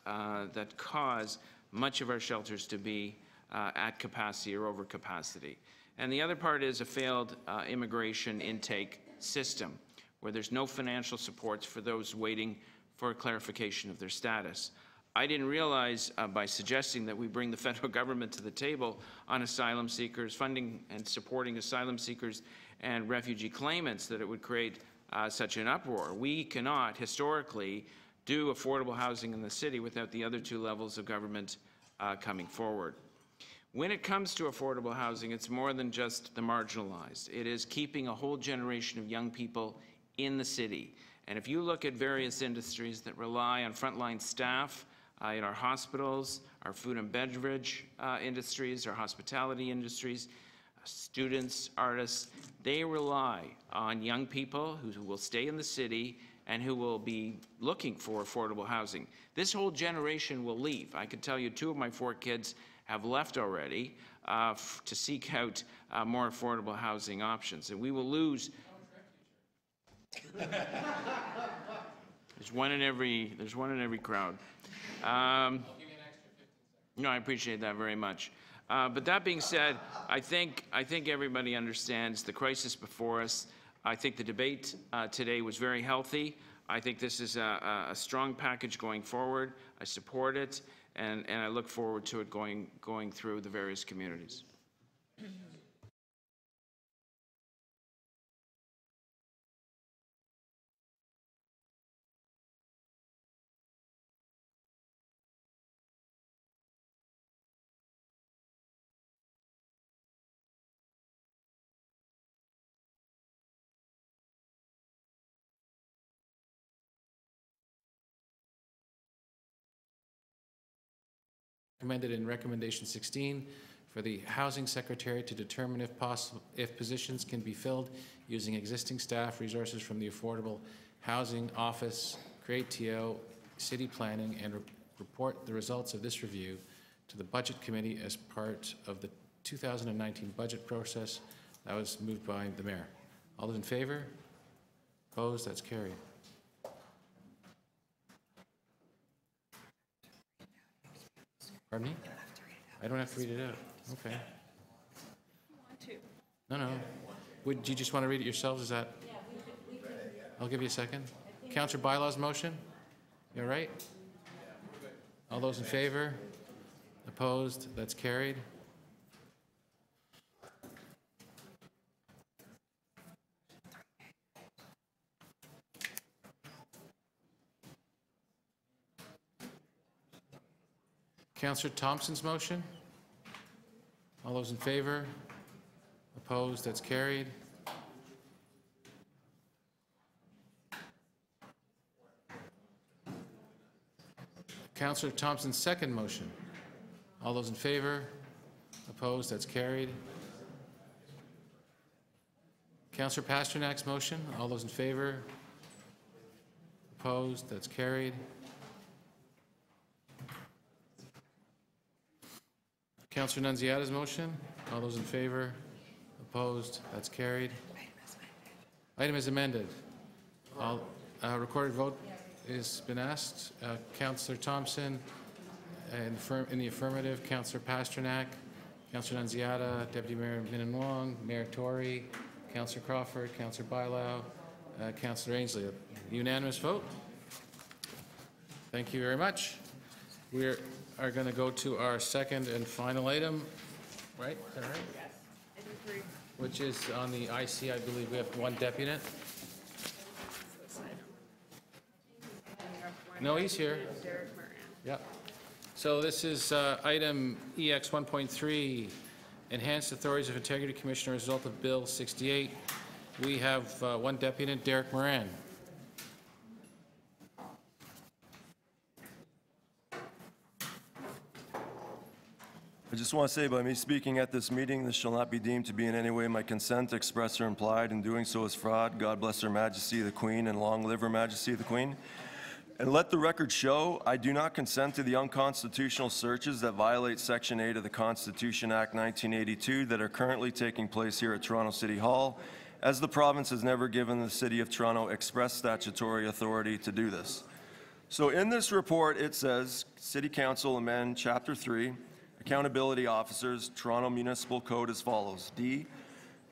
cause much of our shelters to be at capacity or over capacity. And the other part is a failed immigration intake system, where there's no financial supports for those waiting for a clarification of their status. I didn't realize by suggesting that we bring the federal government to the table on asylum seekers, funding and supporting asylum seekers and refugee claimants, that it would create such an uproar. We cannot historically do affordable housing in the city without the other two levels of government coming forward. When it comes to affordable housing, it's more than just the marginalized. It is keeping a whole generation of young people in the city. And if you look at various industries that rely on frontline staff in our hospitals, our food and beverage industries, our hospitality industries, students, artists, they rely on young people who will stay in the city and who will be looking for affordable housing. This whole generation will leave. I can tell you 2 of my 4 kids have left already to seek out more affordable housing options, and we will lose. There's one in every crowd. No, I appreciate that very much. But that being said, I think everybody understands the crisis before us. I think the debate today was very healthy. I think this is a strong package going forward. I support it, and I look forward to it going through the various communities. recommended in recommendation 16 for the housing secretary to determine if possible, if positions can be filled using existing staff resources from the Affordable Housing Office, create TO, city planning, and report the results of this review to the Budget Committee as part of the 2019 budget process. That was moved by the mayor. All those in favor? Opposed? That's carried. Pardon me? I don't have to read it out. Okay. No, no. Would you just want to read it yourselves? Is that? I'll give you a second. Councillor Bylaw's motion? You all right? All those in favor? Opposed? That's carried. Councillor Thompson's motion? All those in favor? Opposed? That's carried. Councillor Thompson's second motion. All those in favor? Opposed? That's carried. Councillor Pasternak's motion. All those in favor? Opposed? That's carried. Councillor Nunziata's motion. All those in favor? Opposed? That's carried. Item is amended. All recorded vote has been asked. Councillor Thompson in the affirmative. Councillor Pasternak, Councillor Nunziata, Deputy Mayor Minnan-Wong, Mayor Tory, Councillor Crawford, Councillor Bylaw, Councillor Ainsley. Unanimous vote. Thank you very much. We are going to go to our second and final item, right? Is that right? Yes. Item 3. Which is on the IC. I believe we have one deputant. No, he's here. Derek Moran. Yep. So this is item EX 1.3, Enhanced Authorities of Integrity Commissioner as a result of Bill 68. We have one deputant, Derek Moran. I just want to say, by me speaking at this meeting, this shall not be deemed to be in any way my consent, express or implied, and doing so is fraud. God bless Her Majesty the Queen, and long live Her Majesty the Queen. And let the record show, I do not consent to the unconstitutional searches that violate Section 8 of the Constitution Act 1982 that are currently taking place here at Toronto City Hall, as the province has never given the City of Toronto express statutory authority to do this. So in this report, it says, City Council amend Chapter 3, Accountability Officers, Toronto Municipal Code as follows. D,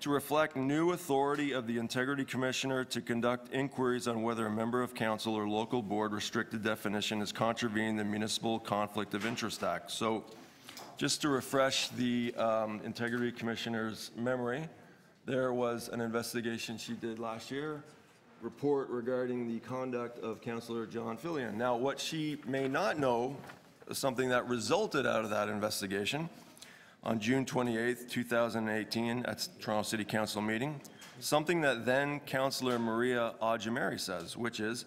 to reflect new authority of the Integrity Commissioner to conduct inquiries on whether a member of council or local board restricted definition is contravening the Municipal Conflict of Interest Act. So just to refresh the Integrity Commissioner's memory, there was an investigation she did last year, report regarding the conduct of Councillor John Fillion. Now, what she may not know is something that resulted out of that investigation. On June 28th, 2018, at Toronto City Council meeting, something that then Councillor Maria Ajameri says, which is,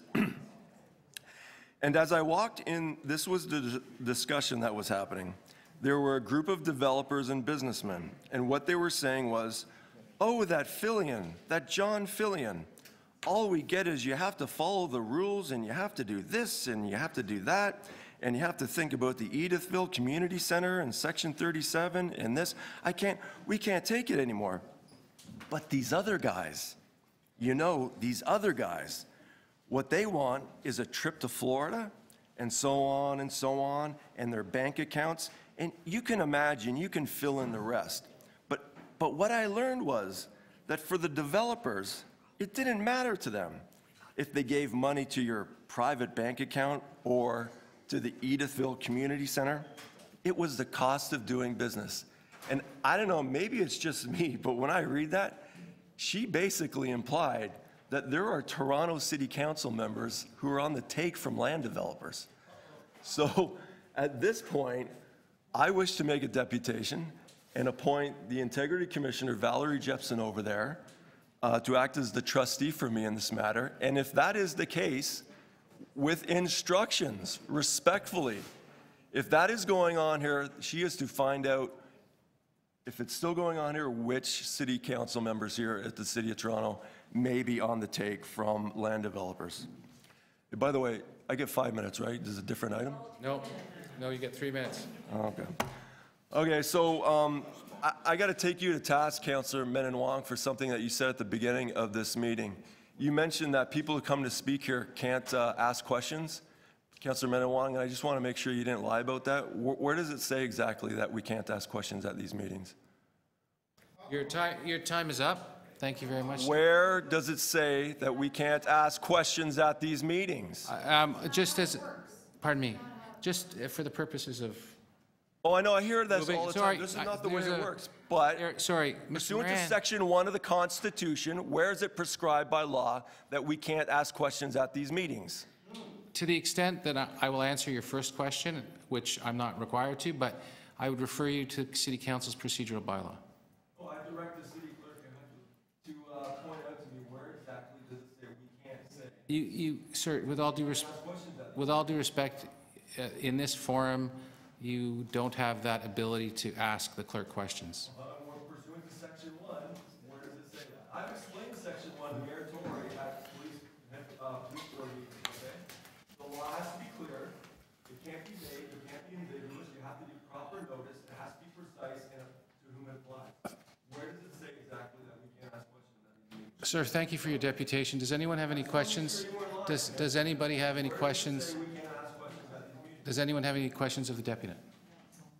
and as I walked in, this was the discussion that was happening. There were a group of developers and businessmen, and what they were saying was, oh, that Fillion, that John Fillion, all we get is you have to follow the rules and you have to do this and you have to do that. And you have to think about the Edithville Community Center and Section 37 and this. We can't take it anymore. But these other guys, you know, these other guys, what they want is a trip to Florida and so on, and their bank accounts. And you can imagine, you can fill in the rest. But what I learned was that for the developers, it didn't matter to them if they gave money to your private bank account or to the Edithville Community Center. It was the cost of doing business. And I don't know, maybe it's just me, but when I read that, she basically implied that there are Toronto City Council members who are on the take from land developers. So at this point, I wish to make a deputation and appoint the Integrity Commissioner, Valerie Jepson, over there to act as the trustee for me in this matter. And if that is the case, with instructions, respectfully, If that is going on here, she is to find out, if it's still going on here, which city council members here at the City of Toronto may be on the take from land developers. By the way, I get 5 minutes, right? This is a different item? No, no, you get 3 minutes. Okay. Okay, so I got to take you to task, Councillor Menon Wong, for something that you said at the beginning of this meeting. You mentioned that people who come to speak here can't ask questions. Councillor Menon Wong, and I just want to make sure you didn't lie about that. Where does it say exactly that we can't ask questions at these meetings? Your time is up. Thank you very much. Where does it say that we can't ask questions at these meetings? Just as, pardon me, just for the purposes of. Oh, I know, I hear that all the Sorry, time. This is not the way there's it a- works. But Sorry, Mr. pursuant to Moran. Section 1 of the Constitution, where is it prescribed by law that we can't ask questions at these meetings? To the extent that I will answer your first question, which I'm not required to, but I would refer you to City Council's procedural bylaw. Oh, I direct the city clerk to point out to me where exactly does it say we can't say. Sir, with all due respect, in this forum, you don't have that ability to ask the clerk questions. Pursuant to Section 1, where does it say that? I've explained Section 1 to Mayor Tory at police board meetings, okay? The law has to be clear, it can't be vague, it can't be ambiguous, you have to give proper notice, it has to be precise and to whom it applies. Where does it say exactly that we can't ask questions at these meetings? Sir, thank you for your deputation. Does anyone have any questions? Does anybody have any questions? Does anyone have any questions of the deputy?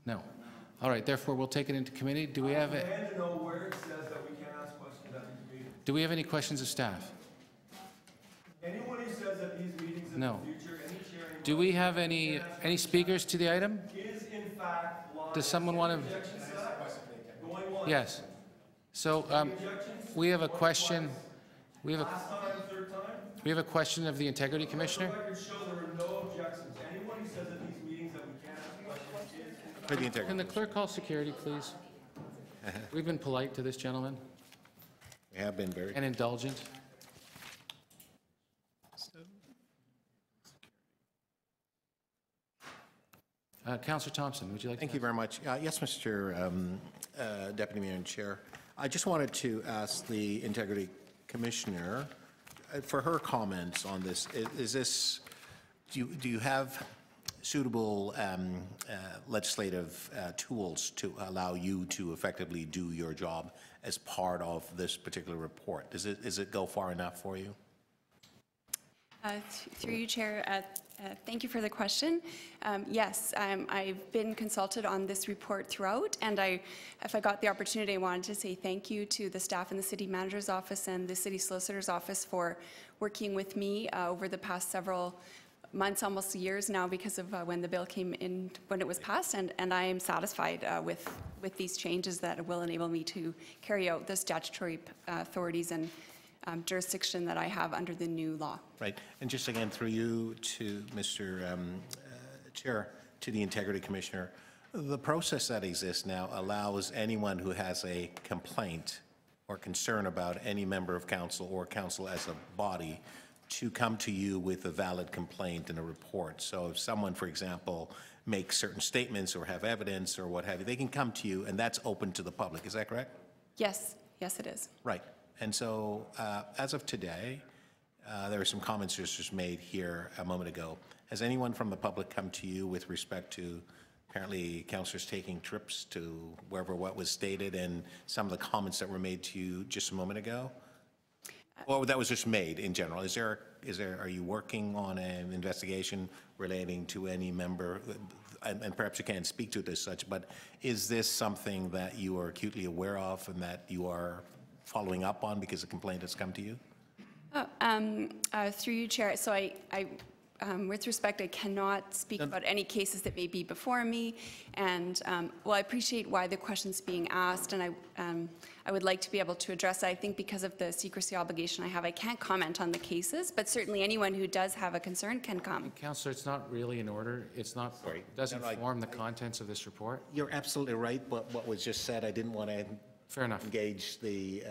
No. All right, therefore, we'll take it into committee. Do we have I to know where it says that we can't ask questions at these meetings. Do we have any questions of staff? Anyone who says that these meetings in No. the future, any chair. Do we have any speakers to the item? Is in fact law. Does someone want to? Going once. Yes. So we have a question. We have Last time, third time. We have a question of the Integrity Commissioner. The record show there were no objections. Anyone who says at these meetings that we can't ask questions is in fact. For the integrity. Can the clerk call security, please? We've been polite to this gentleman We have been very. and indulgent. Councillor Thompson, would you like to? Thank you very much. Yes, Mr. Deputy Mayor and Chair. I just wanted to ask the Integrity Commissioner for her comments on this. Is this, do you have suitable legislative tools to allow you to effectively do your job as part of this particular report? Does it go far enough for you? Through you, Chair, thank you for the question. Yes, I've been consulted on this report throughout, and if I got the opportunity, I wanted to say thank you to the staff in the City Manager's Office and the City Solicitor's Office for working with me over the past several months, almost years now, because of when the bill came in, when it was passed, and I am satisfied with these changes that will enable me to carry out the statutory authorities and jurisdiction that I have under the new law. Right. And just again, through you to Mr. Chair, to the Integrity Commissioner, the process that exists now allows anyone who has a complaint or concern about any member of council or council as a body to come to you with a valid complaint and a report. So if someone, for example, makes certain statements or have evidence or what have you, they can come to you, and that's open to the public. Is that correct? Yes, yes, it is. Right. And so, as of today, there were some comments just made here a moment ago. Has anyone from the public come to you with respect to apparently councillors taking trips to wherever what was stated and some of the comments that were made to you just a moment ago? Or that was just made in general? Are you working on an investigation relating to any member? And perhaps you can't speak to it as such, but is this something that you are acutely aware of and that you are following up on because a complaint has come to you? Through you, Chair, so with respect, I cannot speak about any cases that may be before me, and well, I appreciate why the question's being asked, and I would like to be able to address it. I think because of the secrecy obligation I have, I can't comment on the cases, but certainly anyone who does have a concern can come. Councillor, it's not really in order. It's not. Sorry. Doesn't form the contents of this report. You're absolutely right, but what was just said, I didn't want to Fair enough. engage the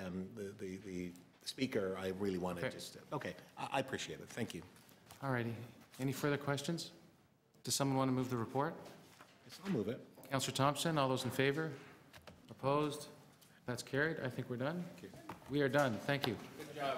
speaker. I really wanted Okay. just to, okay, I appreciate it. Thank you. All righty. Any further questions? Does someone want to move the report? I'll move it. Councillor Thompson, all those in favor? Opposed? That's carried. I think we're done. We are done. Thank you. Good job.